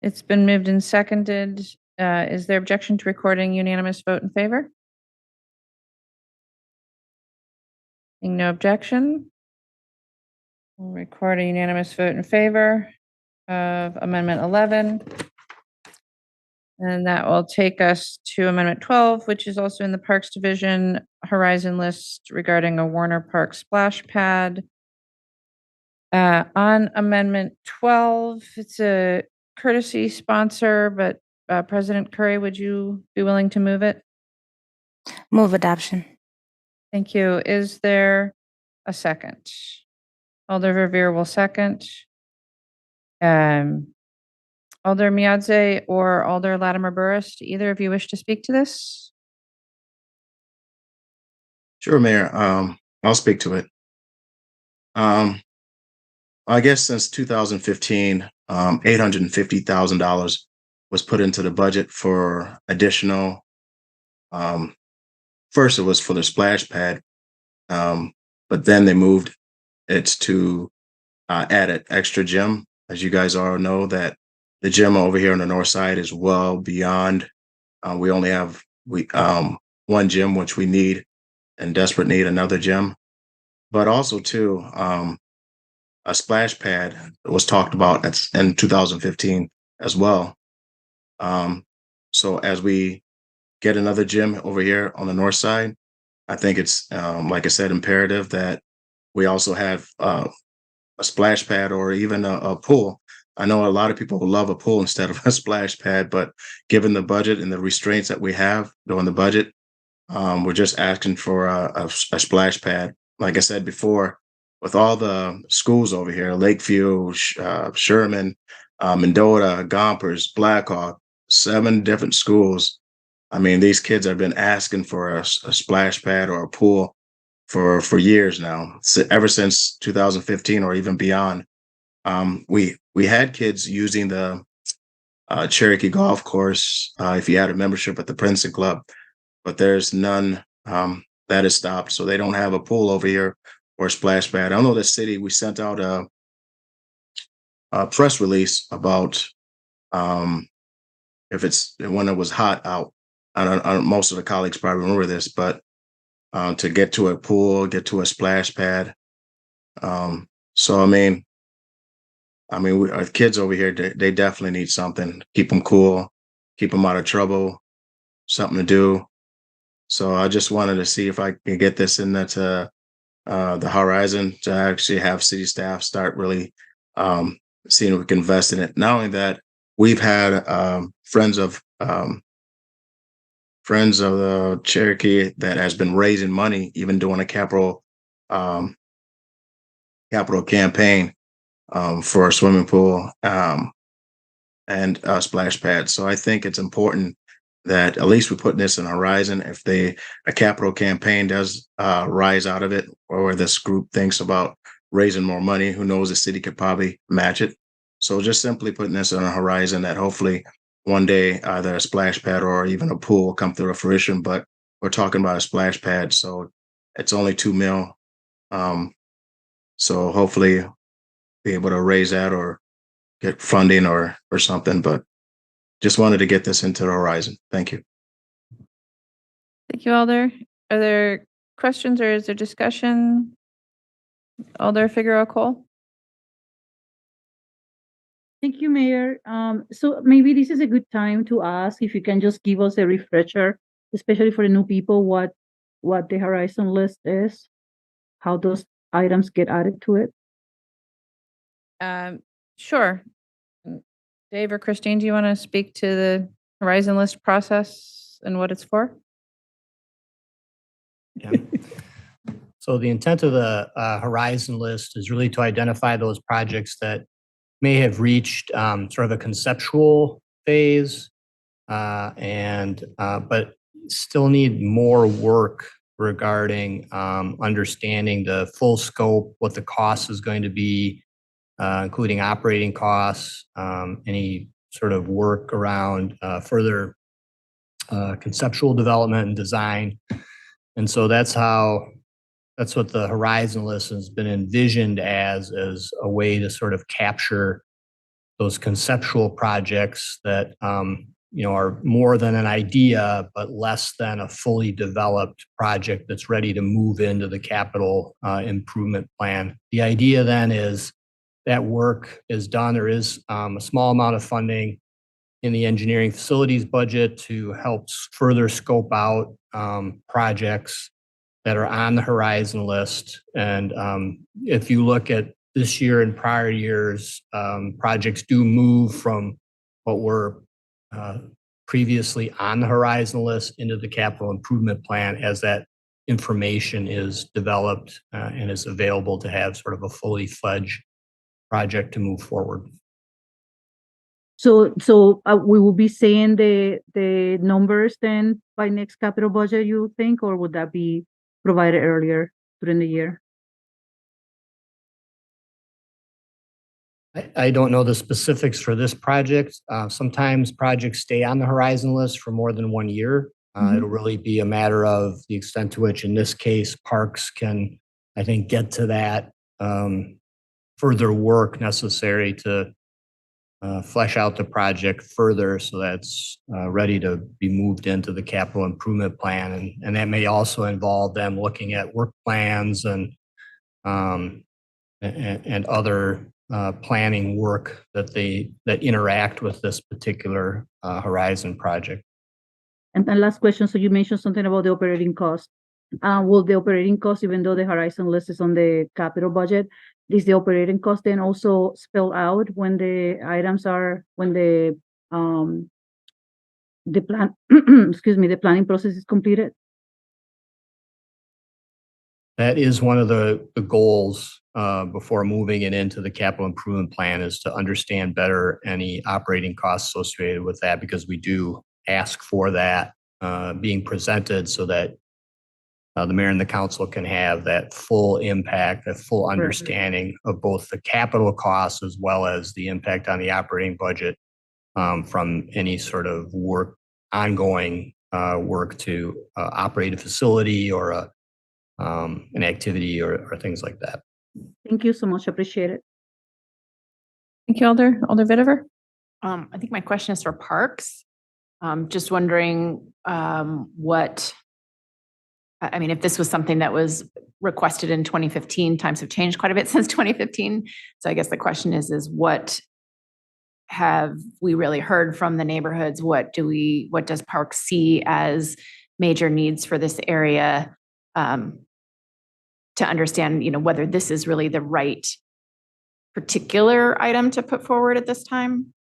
It's been moved and seconded. Is there objection to recording unanimous vote in favor? Seeing no objection, we'll record a unanimous vote in favor of Amendment 11. And that will take us to Amendment 12, which is also in the Parks Division Horizon list regarding a Warner Park splash pad. On Amendment 12, it's a courtesy sponsor, but President Curry, would you be willing to move it? Move adoption. Thank you. Is there a second? Alder Verveer will second. Alder Miadze or Alder Latimer Burris, do either of you wish to speak to this? Sure, Mayor. I'll speak to it. I guess since 2015, $850,000 was put into the budget for additional. First, it was for the splash pad, but then they moved it to add an extra gym. As you guys all know, that the gym over here on the north side is well beyond. We only have one gym, which we need, in desperate need another gym. But also too, a splash pad was talked about in 2015 as well. So as we get another gym over here on the north side, I think it's like I said, imperative that we also have a splash pad or even a pool. I know a lot of people love a pool instead of a splash pad, but given the budget and the restraints that we have during the budget, we're just asking for a splash pad. Like I said before, with all the schools over here, Lakeview, Sherman, Mendota, Gompers, Blackhawk, 7 different schools. I mean, these kids have been asking for a splash pad or a pool for years now, ever since 2015 or even beyond. We had kids using the Cherokee Golf Course if you had a membership at the Princeton Club, but there's none that is stopped. So they don't have a pool over here or a splash pad. I know the city, we sent out a press release about if it's when it was hot out. I don't, most of the colleagues probably remember this, but to get to a pool, get to a splash pad. So, our kids over here, they definitely need something, keep them cool, keep them out of trouble, something to do. So I just wanted to see if I can get this in the horizon to actually have city staff start really seeing if we can invest in it. Not only that, we've had friends of the Cherokee that has been raising money, even doing a capital campaign for a swimming pool and a splash pad. So I think it's important that at least we put this in horizon. If a capital campaign does rise out of it, or this group thinks about raising more money, who knows, the city could probably match it. So just simply putting this on a horizon that hopefully one day either a splash pad or even a pool will come through fruition. But we're talking about a splash pad, so it's only $2 million. So hopefully be able to raise that or get funding or something. But just wanted to get this into the horizon. Thank you. Thank you, Alder. Are there questions or is there discussion? Alder Figueroa Cole? Thank you, Mayor. So maybe this is a good time to ask if you can just give us a refresher, especially for the new people, what the Horizon list is, how those items get added to it. Sure. Dave or Christine, do you want to speak to the Horizon list process and what it's for? Yeah. So the intent of the Horizon list is really to identify those projects that may have reached sort of a conceptual phase but still need more work regarding understanding the full scope, what the cost is going to be, including operating costs, any sort of work around further conceptual development and design. And so that's what the Horizon list has been envisioned as a way to sort of capture those conceptual projects that are more than an idea, but less than a fully developed project that's ready to move into the capital improvement plan. The idea then is that work is done. There is a small amount of funding in the engineering facilities budget to help further scope out projects that are on the horizon list. And if you look at this year and prior years, projects do move from what were previously on the horizon list into the capital improvement plan as that information is developed and is available to have sort of a fully fledged project to move forward. So we will be seeing the numbers then by next capital budget, you think, or would that be provided earlier during the year? I don't know the specifics for this project. Sometimes projects stay on the horizon list for more than 1 year. It'll really be a matter of the extent to which, in this case, parks can, I think, get to that further work necessary to flesh out the project further so that's ready to be moved into the capital improvement plan. And that may also involve them looking at work plans and other planning work that interact with this particular Horizon project. And then last question, so you mentioned something about the operating cost. Will the operating cost, even though the Horizon list is on the capital budget, is the operating cost then also spelled out when the items are, when the plan, excuse me, the planning process is completed? That is one of the goals before moving it into the capital improvement plan, is to understand better any operating costs associated with that, because we do ask for that being presented so that the mayor and the council can have that full impact, that full understanding of both the capital costs as well as the impact on the operating budget from any sort of work, ongoing work to operate a facility or an activity or things like that. Thank you so much. Appreciate it. Thank you, Alder Vitiver. I think my question is for parks. Just wondering if this was something that was requested in 2015, times have changed quite a bit since 2015. So I guess the question is what have we really heard from the neighborhoods? What does Parks see as major needs for this area? To understand, whether this is really the right particular item to put forward at this time.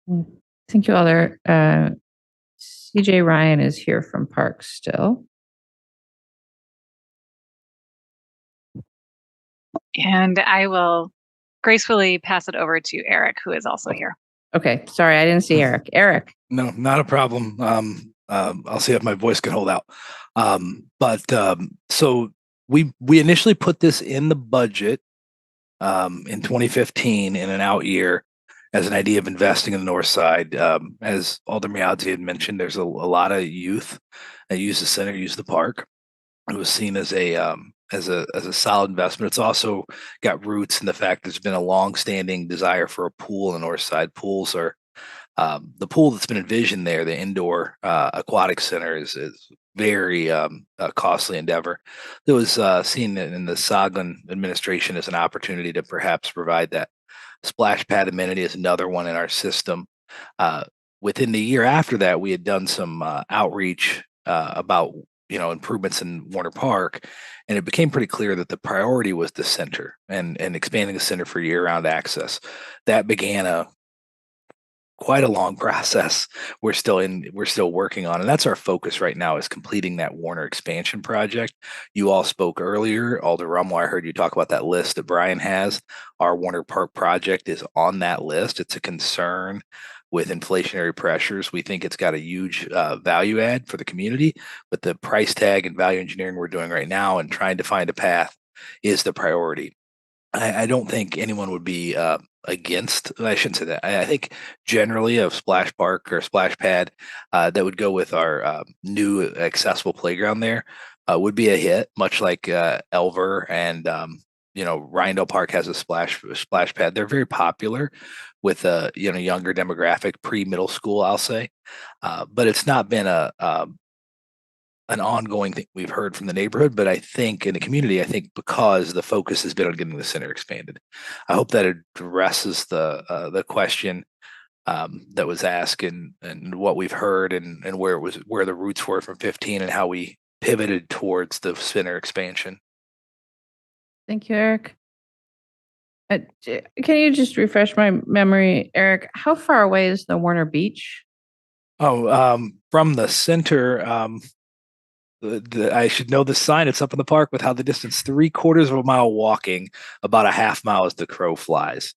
Thank you, Alder. CJ Ryan is here from Parks still. And I will gracefully pass it over to Eric, who is also here. Okay, sorry, I didn't see Eric. Eric. No, not a problem. I'll see if my voice can hold out. So we initially put this in the budget in 2015 in an out year as an idea of investing in the north side. As Alder Miadzi had mentioned, there's a lot of youth that use the center, use the park. It was seen as a solid investment. It's also got roots in the fact there's been a long-standing desire for a pool on the north side. Pools are the pool that's been envisioned there, the indoor aquatic center, is very costly endeavor. It was seen in the Soglin administration as an opportunity to perhaps provide that. Splash pad amenity is another one in our system. Within the year after that, we had done some outreach about improvements in Warner Park, and it became pretty clear that the priority was the center and expanding the center for year-round access. That began quite a long process we're still working on, and that's our focus right now, is completing that Warner expansion project. You all spoke earlier, Alder Rumwire, I heard you talk about that list that Brian has. Our Warner Park project is on that list. It's a concern with inflationary pressures. We think it's got a huge value add for the community, but the price tag and value engineering we're doing right now and trying to find a path is the priority. I don't think anyone would be against, I shouldn't say that. I think generally a splash park or splash pad that would go with our new accessible playground there would be a hit, much like Elver and Rindell Park has a splash pad. They're very popular, with a younger demographic, pre-middle school, I'll say. But it's not been an ongoing thing we've heard from the neighborhood, but I think in the community, I think because the focus has been on getting the center expanded. I hope that addresses the question that was asked and what we've heard and where the roots were from 15 and how we pivoted towards the center expansion. Thank you, Eric. Can you just refresh my memory, Eric? How far away is the Warner Beach? From the center, I should know the sign. It's up in the park with how the distance 3/4 of a mile walking, about a half mile as the crow flies.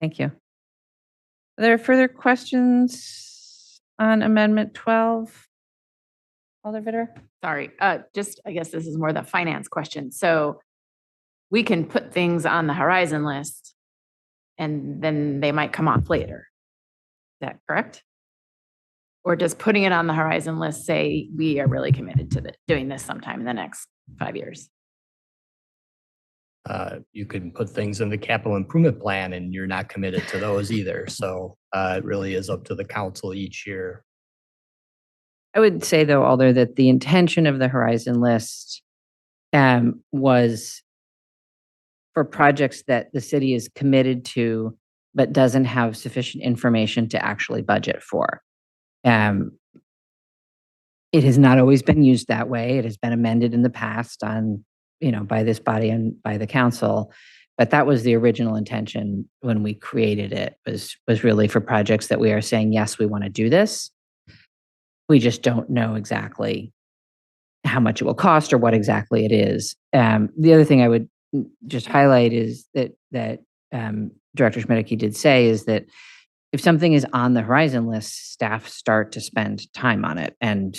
Thank you. Are there further questions on Amendment 12? Alder Vitter? Sorry, just, I guess this is more the finance question. So we can put things on the horizon list and then they might come off later. Is that correct? Or does putting it on the horizon list say we are really committed to doing this sometime in the next 5 years? You can put things in the capital improvement plan and you're not committed to those either. So it really is up to the council each year. I would say, though, Alder, that the intention of the horizon list was for projects that the city is committed to, but doesn't have sufficient information to actually budget for. It has not always been used that way. It has been amended in the past by this body and by the council. But that was the original intention when we created it, was really for projects that we are saying, yes, we want to do this. We just don't know exactly how much it will cost or what exactly it is. The other thing I would just highlight is that Director Schmidtke did say is that if something is on the horizon list, staff start to spend time on it and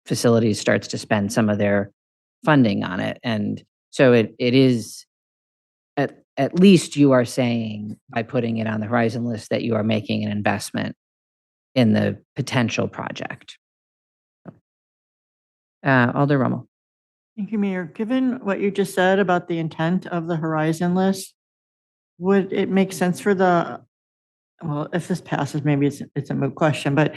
facilities starts to spend some of their funding on it. And so it is, at least you are saying by putting it on the horizon list that you are making an investment in the potential project. Alder Rummel. Thank you, Mayor. Given what you just said about the intent of the horizon list, would it make sense for well, if this passes, maybe it's a moot question, but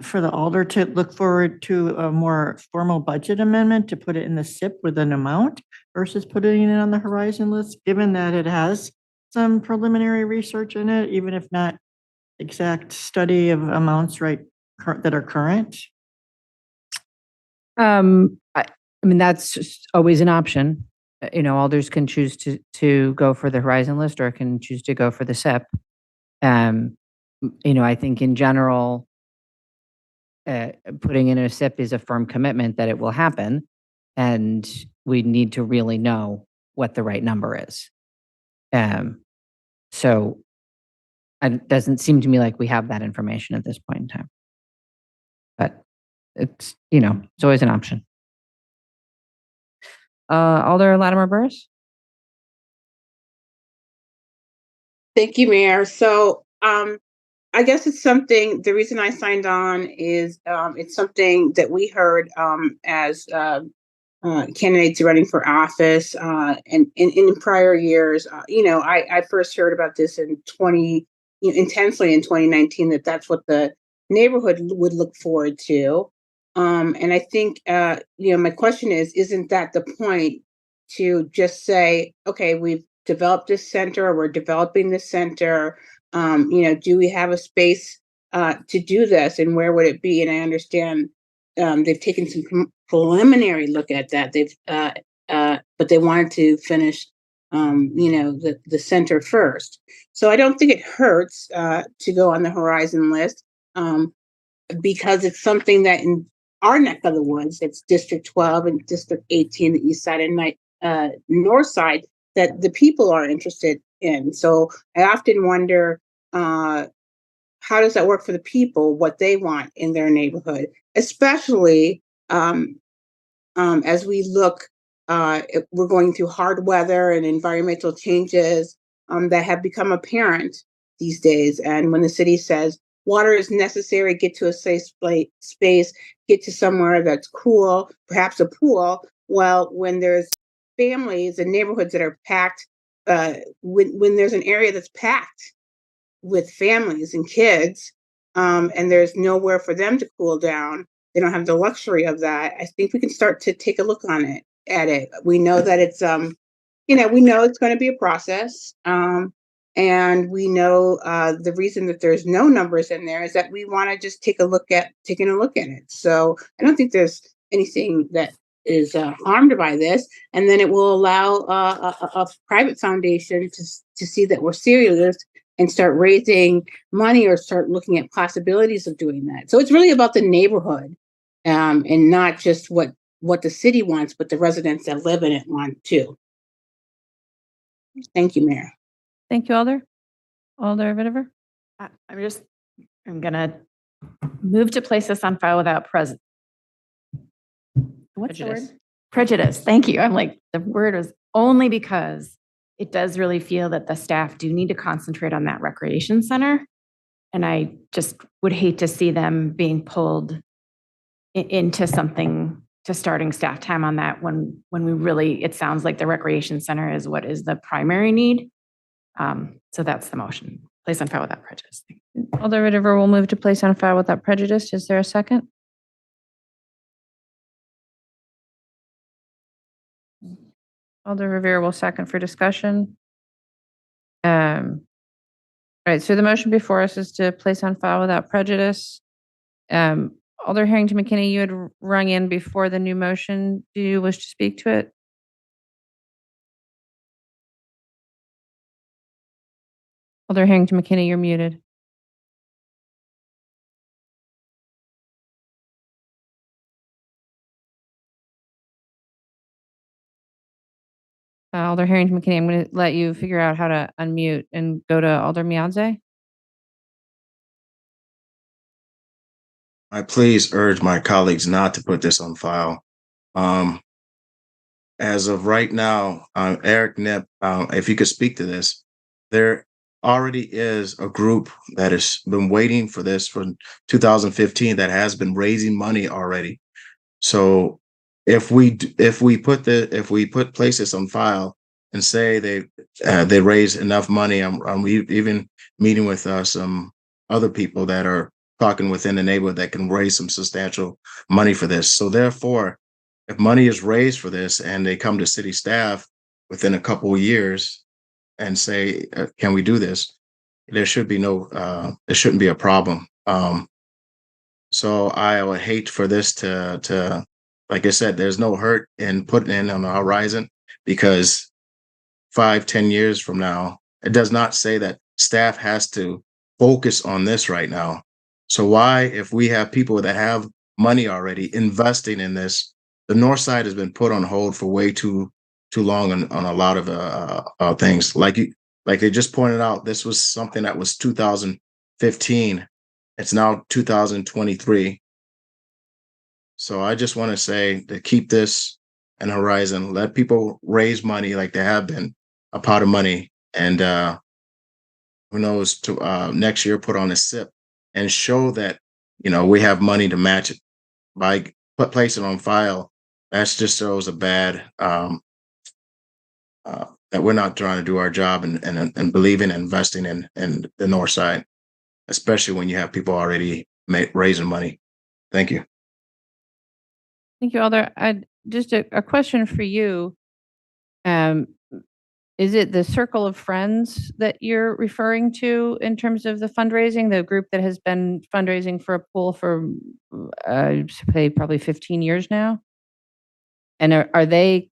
for the alder to look forward to a more formal budget amendment to put it in the SIP with an amount versus putting it on the horizon list, given that it has some preliminary research in it, even if not exact study of amounts that are current? I mean, that's just always an option. Alders can choose to go for the horizon list or can choose to go for the SIP. I think in general, putting in a SIP is a firm commitment that it will happen, and we need to really know what the right number is. So it doesn't seem to me like we have that information at this point in time. But it's always an option. Alder Latimer Burris. Thank you, Mayor. So I guess it's something, the reason I signed on is it's something that we heard as candidates running for office and in prior years. I first heard about this intensely in 2019, that's what the neighborhood would look forward to. And I think, my question is, isn't that the point to just say, okay, we've developed this center, or we're developing this center. Do we have a space to do this, and where would it be? And I understand they've taken some preliminary look at that. But they wanted to finish, the center first. So I don't think it hurts to go on the horizon list because it's something that in our neck of the woods, it's District 12 and District 18, the east side and north side, that the people are interested in. So I often wonder, how does that work for the people, what they want in their neighborhood, especially as we look, we're going through hard weather and environmental changes that have become apparent these days. And when the city says water is necessary, get to a safe space, get to somewhere that's cool, perhaps a pool. Well, when there's families and neighborhoods that are packed, when there's an area that's packed with families and kids, and there's nowhere for them to cool down. They don't have the luxury of that. I think we can start to take a look at it. We know that it's we know it's going to be a process. And we know the reason that there's no numbers in there is that we want to just taking a look at it. So I don't think there's anything that is harmed by this, and then it will allow a private foundation to see that we're serious and start raising money or start looking at possibilities of doing that. So it's really about the neighborhood, and not just what the city wants, but the residents that live in it want too. Thank you, Mayor. Thank you, Alder. Alder Vitiver. I'm gonna move to place this on file without What's the word? prejudice. Thank you. I'm like, the word was only because it does really feel that the staff do need to concentrate on that recreation center. And I just would hate to see them being pulled into something, to starting staff time on that when we really, it sounds like the recreation center is what is the primary need. So that's the motion. Place on file without prejudice. Alder Vitiver will move to place on file without prejudice. Is there a second? Alder Rivera will second for discussion. All right, so the motion before us is to place on file without prejudice. Alder Harrington McKinney, you had rung in before the new motion. Do you wish to speak to it? Alder Harrington McKinney, you're muted. Alder Harrington McKinney, I'm going to let you figure out how to unmute and go to Alder Miadze. I please urge my colleagues not to put this on file. As of right now, Eric Knipp, if you could speak to this, there already is a group that has been waiting for this from 2015 that has been raising money already. So if we put places on file and say they raise enough money, I'm even meeting with some other people that are talking within the neighborhood that can raise some substantial money for this. So therefore, if money is raised for this and they come to city staff within a couple of years and say, can we do this? There should be there shouldn't be a problem. So I would hate for this to, like I said, there's no hurt in putting it on the horizon, because 5-10 years from now, it does not say that staff has to focus on this right now. So why, if we have people that have money already investing in this, the north side has been put on hold for way too long on a lot of things. Like they just pointed out, this was something that was 2015. It's now 2023. So I just want to say to keep this in horizon, let people raise money like they have been, a pot of money, and who knows, to next year put on a SIP and show that we have money to match it. By place it on file, that just shows a bad that we're not trying to do our job and believe in investing in the north side, especially when you have people already raising money. Thank you. Thank you, Alder. Just a question for you. Is it the circle of friends that you're referring to in terms of the fundraising, the group that has been fundraising for a pool for, say, probably 15 years now? And are they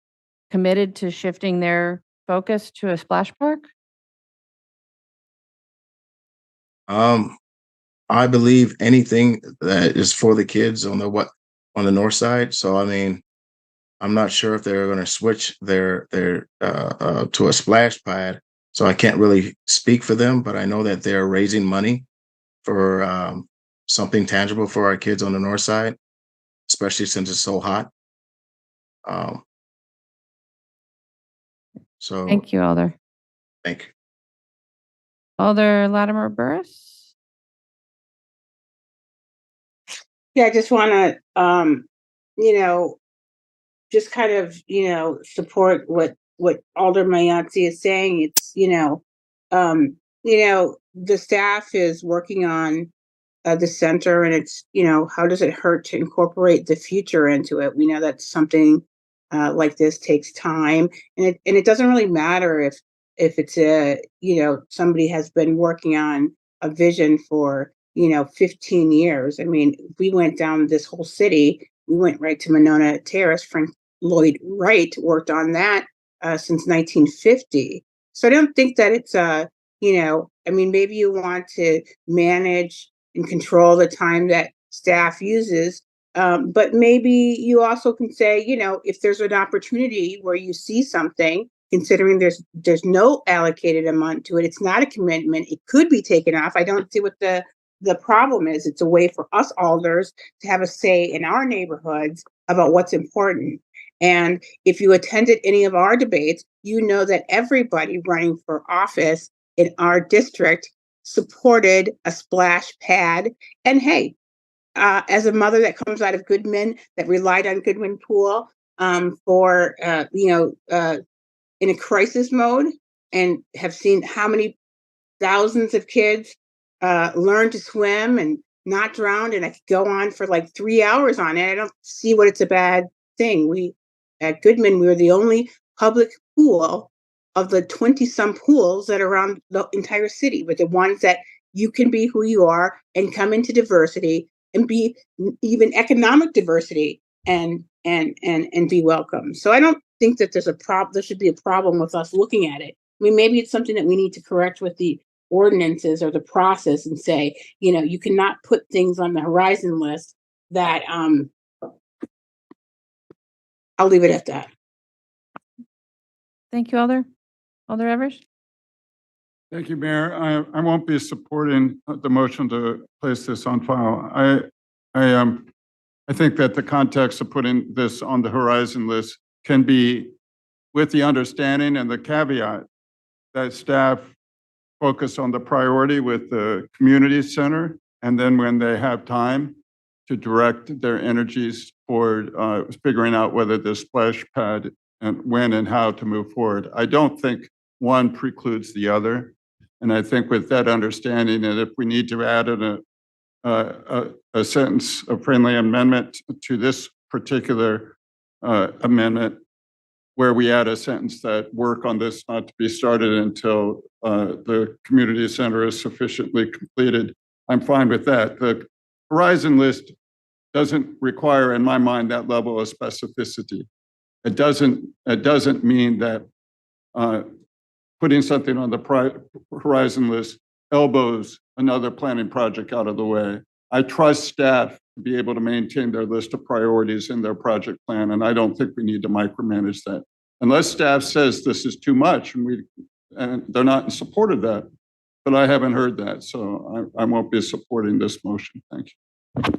committed to shifting their focus to a splash park? I believe anything that is for the kids on the north side. So I mean, I'm not sure if they're going to switch their to a splash pad. So I can't really speak for them, but I know that they're raising money for something tangible for our kids on the north side, especially since it's so hot. So Thank you, Alder. thank you. Alder Latimer Burris. Yeah, I just want to, just kind of, support what Alder Mayatsi is saying. It's, the staff is working on the center, and it's, how does it hurt to incorporate the future into it? We know that something like this takes time, and it doesn't really matter if it's somebody has been working on a vision for 15 years. I mean, we went down this whole city. We went right to Monona Terrace. Frank Lloyd Wright worked on that since 1950. So I don't think that it's I mean, maybe you want to manage and control the time that staff uses. But maybe you also can say, if there's an opportunity where you see something, considering there's no allocated amount to it, it's not a commitment, it could be taken off. I don't see what the problem is. It's a way for us alders to have a say in our neighborhoods about what's important. And if you attended any of our debates, you know that everybody running for office in our district supported a splash pad. And hey, as a mother that comes out of Goodman, that relied on Goodman Pool for, in a crisis mode, and have seen how many thousands of kids learn to swim and not drown. And I could go on for like 3 hours on it. I don't see what it's a bad thing. At Goodman, we were the only public pool of the 20-some pools that are around the entire city, but the ones that you can be who you are and come into diversity and be even economic diversity and be welcome. So I don't think that there should be a problem with us looking at it. I mean, maybe it's something that we need to correct with the ordinances or the process and say, you cannot put things on the horizon list that I'll leave it at that. Thank you, Alder. Alder Evers? Thank you, Mayor. I won't be supporting the motion to place this on file. I think that the context of putting this on the horizon list can be with the understanding and the caveat that staff focus on the priority with the community center, and then when they have time to direct their energies toward figuring out whether the splash pad and when and how to move forward. I don't think one precludes the other. And I think with that understanding, and if we need to add a sentence, a friendly amendment to this particular amendment, where we add a sentence that work on this not to be started until the community center is sufficiently completed, I'm fine with that. The horizon list doesn't require, in my mind, that level of specificity. It doesn't mean that putting something on the horizon list elbows another planning project out of the way. I trust staff to be able to maintain their list of priorities in their project plan, and I don't think we need to micromanage that. Unless staff says this is too much, and they're not in support of that, but I haven't heard that, so I won't be supporting this motion. Thank you.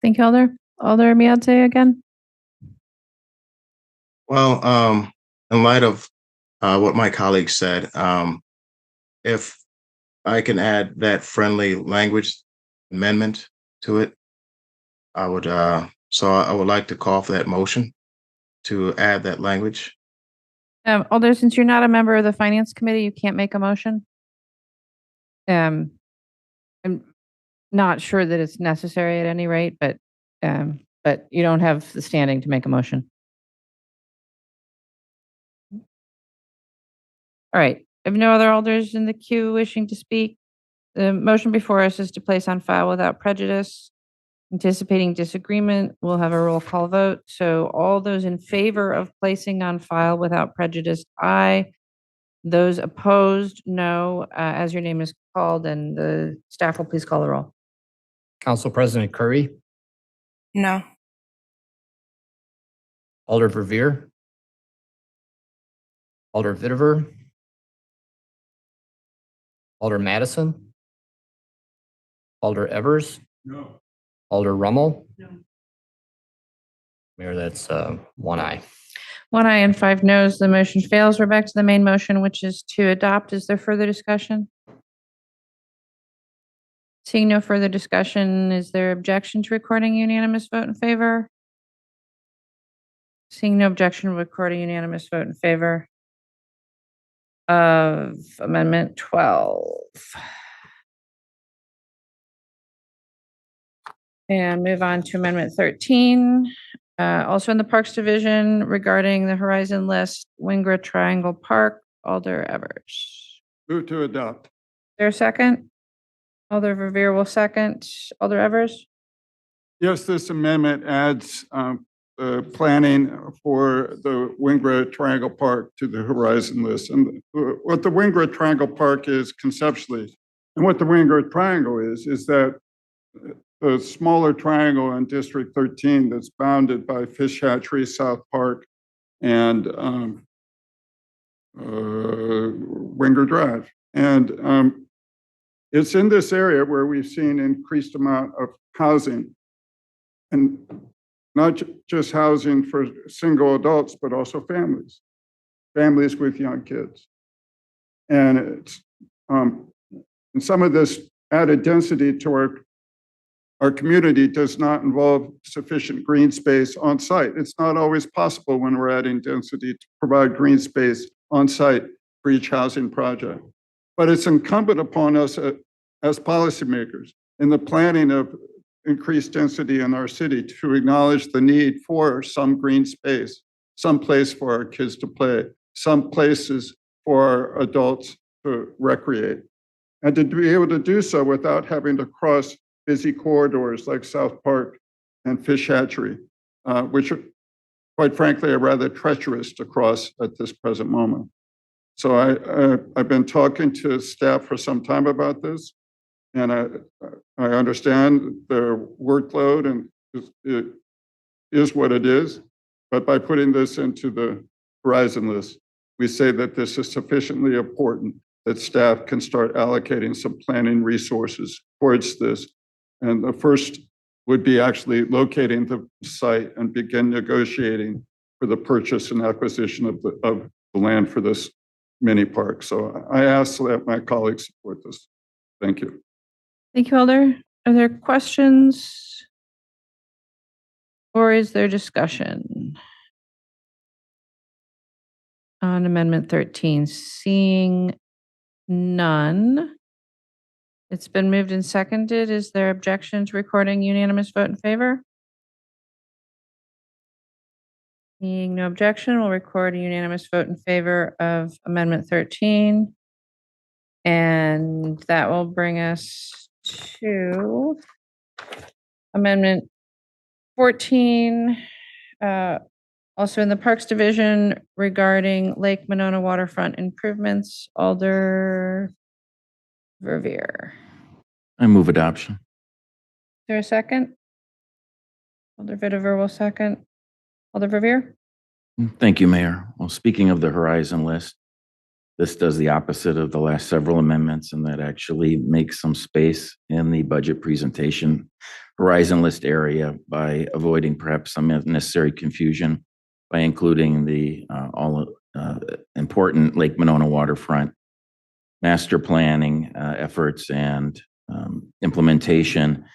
Thank you, Alder. Alder Miadze again? Well, in light of what my colleague said, if I can add that friendly language amendment to it, I would like to call for that motion to add that language. Alder, since you're not a member of the Finance Committee, you can't make a motion. I'm not sure that it's necessary at any rate, but you don't have the standing to make a motion. All right. If no other alders in the queue wishing to speak, the motion before us is to place on file without prejudice. Anticipating disagreement, we'll have a roll call vote. So all those in favor of placing on file without prejudice, aye. Those opposed, no. As your name is called, and the staff will please call the roll. Council President Curry, No. Alder Verveer, Alder Vitiver, Alder Madison, Alder Evers, No. Alder Rummel. No. Mayor, that's one aye. 1 aye and 5 noes. The motion fails. We're back to the main motion, which is to adopt. Is there further discussion? Seeing no further discussion, is there objection to recording unanimous vote in favor? Seeing no objection, recording unanimous vote in favor of Amendment 12. And move on to Amendment 13. Also in the Parks Division regarding the Horizon List, Wingra Triangle Park, Alder Evers. Move to adopt. Is there a second? Alder Verveer will second. Alder Evers? Yes, this amendment adds planning for the Wingra Triangle Park to the Horizon List. And what the Wingra Triangle Park is conceptually, and what the Wingra Triangle is that the smaller triangle in District 13 that's bounded by Fish Hatchery, South Park, and Wingra Drive. And it's in this area where we've seen increased amount of housing, and not just housing for single adults, but also families with young kids. And it's and some of this added density to our community does not involve sufficient green space on site. It's not always possible when we're adding density to provide green space on site for each housing project. But it's incumbent upon us as policymakers in the planning of increased density in our city to acknowledge the need for some green space, some place for our kids to play, some places for our adults to recreate, and to be able to do so without having to cross busy corridors like South Park and Fish Hatchery, which are, quite frankly, are rather treacherous to cross at this present moment. So I've been talking to staff for some time about this, and I understand their workload and it is what it is. But by putting this into the Horizon List, we say that this is sufficiently important that staff can start allocating some planning resources towards this. And the first would be actually locating the site and begin negotiating for the purchase and acquisition of the land for this mini park. So I ask that my colleagues support this. Thank you. Thank you, Alder. Are there questions? Or is there discussion on Amendment 13? Seeing none. It's been moved and seconded. Is there objection to recording unanimous vote in favor? Seeing no objection, we'll record a unanimous vote in favor of Amendment 13. And that will bring us to Amendment 14, also in the Parks Division regarding Lake Monona waterfront improvements. Alder Verveer. I move adoption. Is there a second? Alder Vitiver will second. Alder Verveer? Thank you, Mayor. Well, speaking of the Horizon List, this does the opposite of the last several amendments, and that actually makes some space in the budget presentation Horizon List area by avoiding perhaps some unnecessary confusion by including the all important Lake Monona waterfront master planning efforts and implementation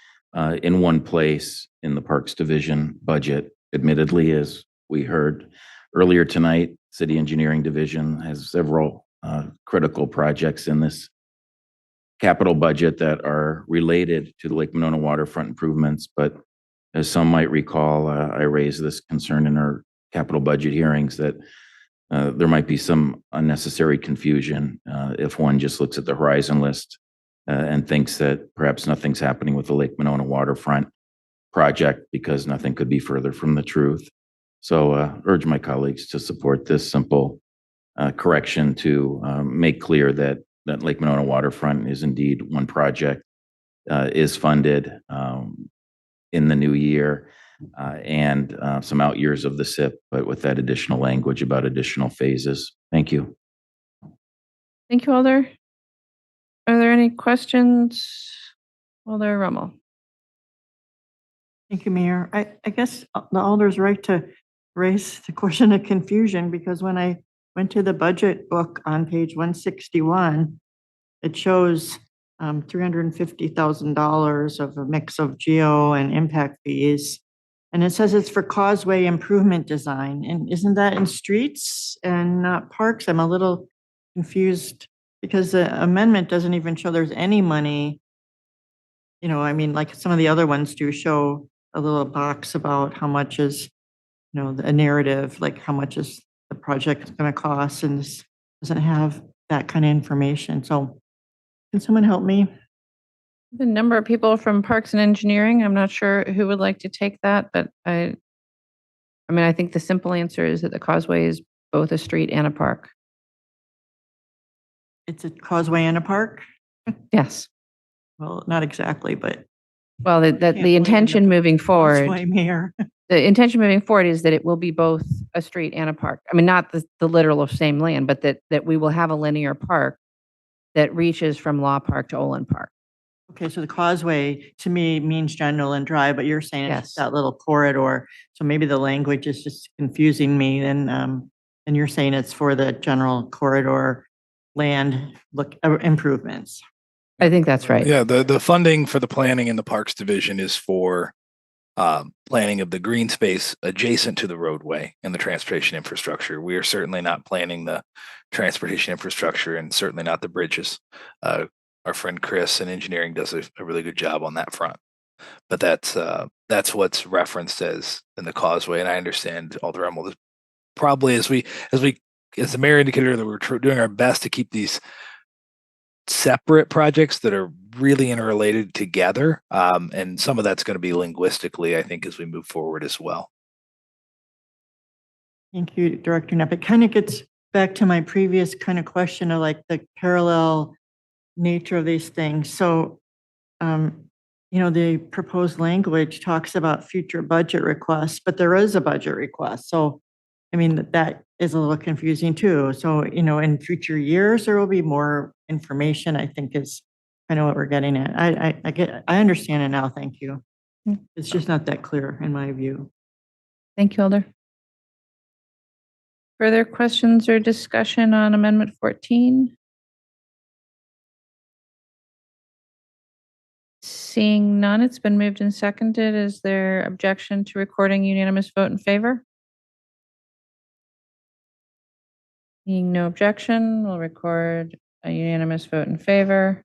in one place in the Parks Division budget. Admittedly, as we heard earlier tonight, City Engineering Division has several critical projects in this capital budget that are related to the Lake Monona waterfront improvements. But as some might recall, I raised this concern in our capital budget hearings that there might be some unnecessary confusion if one just looks at the Horizon List and thinks that perhaps nothing's happening with the Lake Monona waterfront project because nothing could be further from the truth. So urge my colleagues to support this simple correction to make clear that Lake Monona waterfront is indeed one project, is funded in the new year, and some out years of the SIP, but with that additional language about additional phases. Thank you. Thank you, Alder. Are there any questions? Alder Rummel. Thank you, Mayor. I guess the Alder's right to raise the question of confusion, because when I went to the budget book on page 161, it shows $350,000 of a mix of geo and impact fees. And it says it's for causeway improvement design. And isn't that in streets and not parks? I'm a little confused because the amendment doesn't even show there's any money you know, I mean, like some of the other ones do show a little box about how much is, you know, a narrative, like how much is the project going to cost, and this doesn't have that kind of information. So can someone help me? The number of people from Parks and Engineering, I'm not sure who would like to take that, but I mean, I think the simple answer is that the Causeway is both a street and a park. It's a causeway and a park? Yes. Well, not exactly, but Well, the intention moving forward, causeway, Mayor. the intention moving forward is that it will be both a street and a park. I mean, not the literal same land, but that we will have a linear park that reaches from Law Park to Olin Park. Okay, so the causeway to me means general and dry, but you're saying it's Yes. that little corridor. So maybe the language is just confusing me, and you're saying it's for the general corridor land improvements. I think that's right. Yeah, the funding for the planning in the Parks Division is for planning of the green space adjacent to the roadway and the transportation infrastructure. We are certainly not planning the transportation infrastructure and certainly not the bridges. Our friend Chris in engineering does a really good job on that front. But that's what's referenced as in the causeway. And I understand Alder Emmel, probably as the mayor indicated earlier, we're doing our best to keep these separate projects that are really interrelated together. And some of that's going to be linguistically, I think, as we move forward as well. Thank you, Director Knapp. It kind of gets back to my previous kind of question of like the parallel nature of these things. So, you know, the proposed language talks about future budget requests, but there is a budget request. So, I mean, that is a little confusing too. So, you know, in future years, there will be more information, I think is kind of what we're getting at. I understand it now. Thank you. It's just not that clear in my view. Thank you, Alder. Further questions or discussion on Amendment 14? Seeing none, it's been moved and seconded. Is there objection to recording unanimous vote in favor? Seeing no objection, we'll record a unanimous vote in favor.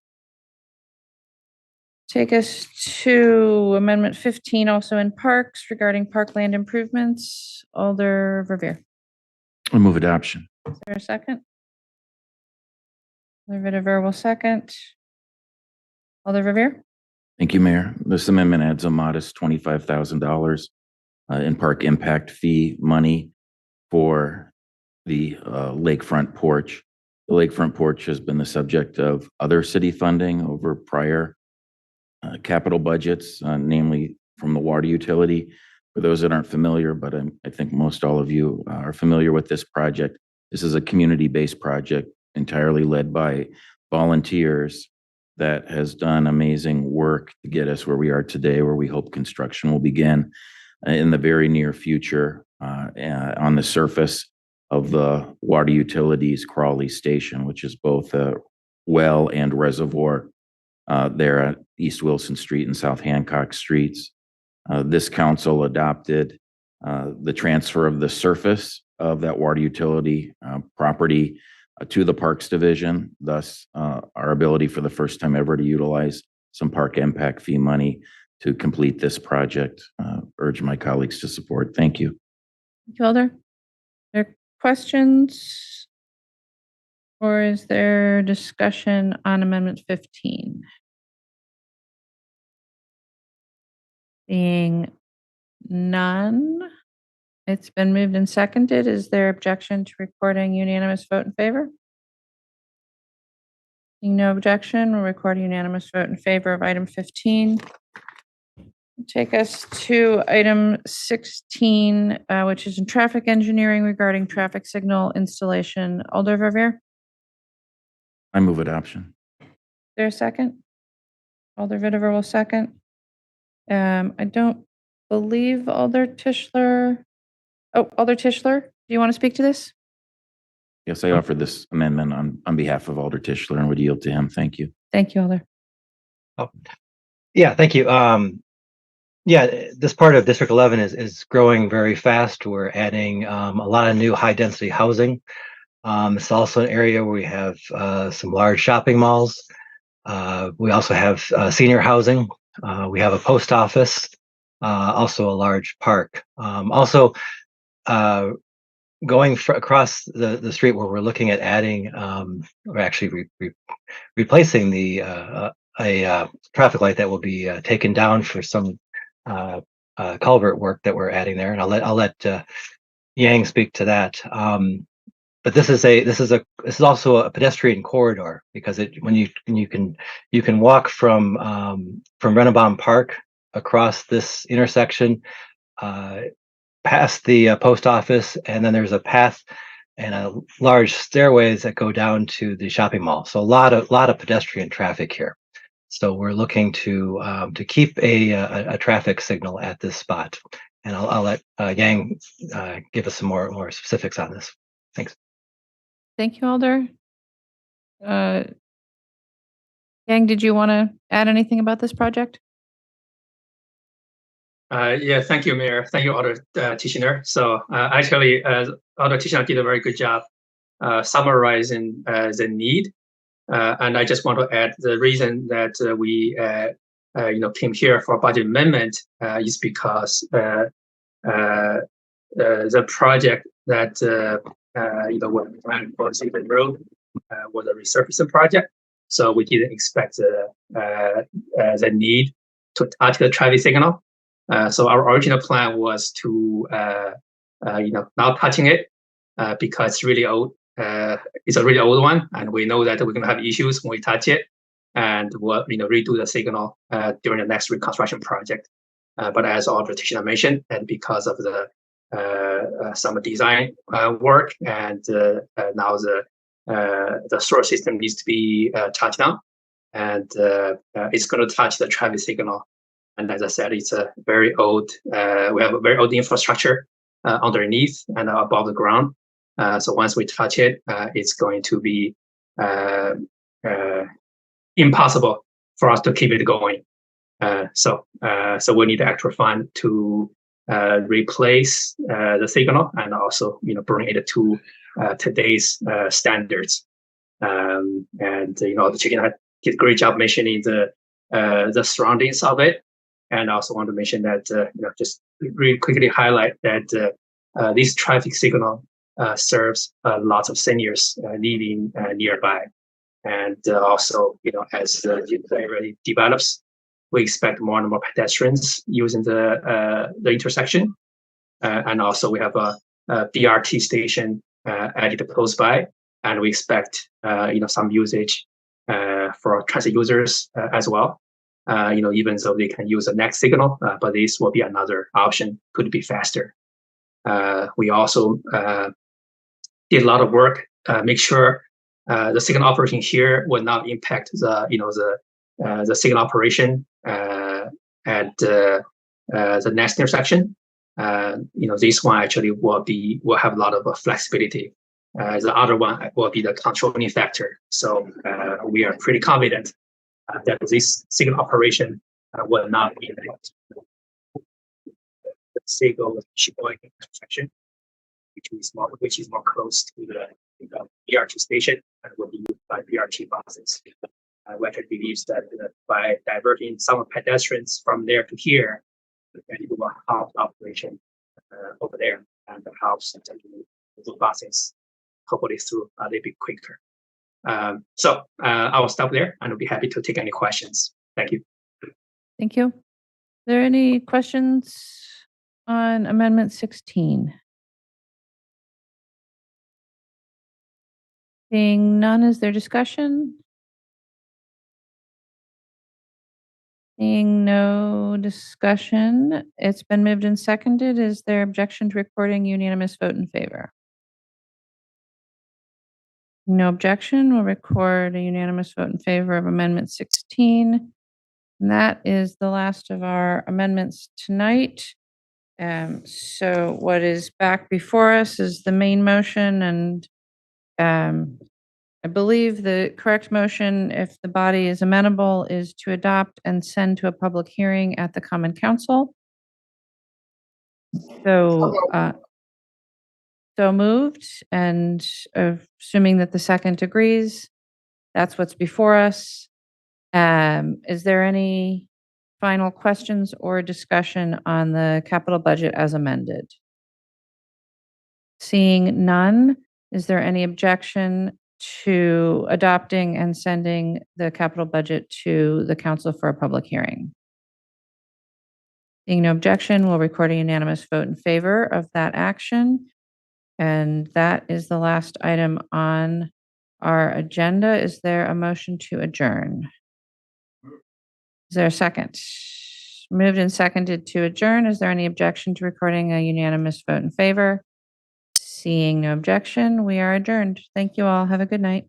Take us to Amendment 15, also in Parks, regarding parkland improvements. Alder Verveer. I move adoption. Is there a second? Alder Verveer will second. Alder Verveer? Thank you, Mayor. This amendment adds a modest $25,000 in park impact fee money for the lakefront porch. The lakefront porch has been the subject of other city funding over prior capital budgets, namely from the water utility. For those that aren't familiar, but I think most all of you are familiar with this project. This is a community-based project entirely led by volunteers that has done amazing work to get us where we are today, where we hope construction will begin in the very near future on the surface of the water utilities Crawley Station, which is both a well and reservoir there at East Wilson Street and South Hancock Streets. This council adopted the transfer of the surface of that water utility property to the Parks Division, thus our ability for the first time ever to utilize some park impact fee money to complete this project. Urge my colleagues to support. Thank you. Thank you, Alder. Are there questions? Or is there discussion on Amendment 15? Seeing none, it's been moved and seconded. Is there objection to recording unanimous vote in favor? Seeing no objection, we'll record a unanimous vote in favor of item 15. Take us to item 16, which is in traffic engineering regarding traffic signal installation. Alder Verveer? I move adoption. Is there a second? Alder Verveer will second. I don't believe Alder Tischler. Oh, Alder Tischler, do you want to speak to this? Yes, I offered this amendment on behalf of Alder Tischler and would yield to him. Thank you. Thank you, Alder. Oh, yeah, thank you. Yeah, this part of District 11 is growing very fast. We're adding a lot of new high density housing. It's also an area where we have some large shopping malls. We also have senior housing We have a post office, also a large park. Also, going across the street where we're looking at adding, or actually replacing a traffic light that will be taken down for some culvert work that we're adding there, and I'll let Yang speak to that. But this is also a pedestrian corridor because you can walk from Rennebaum Park across this intersection, past the post office, and then there's a path and a large stairways that go down to the shopping mall. So a lot of pedestrian traffic here. So we're looking to keep a traffic signal at this spot, and I'll let Yang give us some more specifics on this. Thanks. Thank you, Alder. Yang, did you want to add anything about this project? Yeah, thank you, Mayor. Thank you, Alder Tichenor. So actually, Alder Tichenor did a very good job summarizing the need. And I just want to add the reason that we came here for budget amendment is because the project that we're planning for Stephen Road was a resurfacing project, so we didn't expect the need to touch the traffic signal. So our original plan was to not touching it because it's really old. It's a really old one, and we know that we're going to have issues when we touch it, and we'll redo the signal during the next reconstruction project. But as Alder Tichenor mentioned, and because of the some design work, and now the source system needs to be touched on, and it's going to touch the traffic signal. And as I said, it's a very old. We have a very old infrastructure underneath and above the ground. So once we touch it, it's going to be impossible for us to keep it going. So we need extra fund to replace the signal and also bring it to today's standards. And the chicken did a great job mentioning the surroundings of it, and I also want to mention that just really quickly highlight that this traffic signal serves lots of seniors living nearby, and also as the area develops, we expect more and more pedestrians using the intersection, and also we have a BRT station added close by, and we expect some usage for transit users as well. Even though they can use the next signal, but this will be another option, could be faster. We also did a lot of work, make sure the signal operation here will not impact the signal operation at the next intersection. This one actually will have a lot of flexibility. The other one will be the controlling factor. So we are pretty confident that this signal operation will not be the signal Sheboygan intersection, which is more close to the BRT station and will be used by BRT buses. We actually believes that by diverting some pedestrians from there to here, it will help the operation over there and helps the buses hopefully through a little bit quicker. So I will stop there and I'll be happy to take any questions. Thank you. Thank you. Are there any questions on Amendment 16? Seeing none, is there discussion? Seeing no discussion, it's been moved and seconded. Is there objection to recording unanimous vote in favor? No objection. We'll record a unanimous vote in favor of Amendment 16. And that is the last of our amendments tonight. So what is back before us is the main motion, and I believe the correct motion, if the body is amenable, is to adopt and send to a public hearing at the Common Council. So moved, and assuming that the second agrees, that's what's before us. Is there any final questions or discussion on the capital budget as amended? Seeing none, is there any objection to adopting and sending the capital budget to the council for a public hearing? Seeing no objection, we'll record a unanimous vote in favor of that action. And that is the last item on our agenda. Is there a motion to adjourn? Is there a second? Moved and seconded to adjourn. Is there any objection to recording a unanimous vote in favor? Seeing no objection, we are adjourned. Thank you all. Have a good night.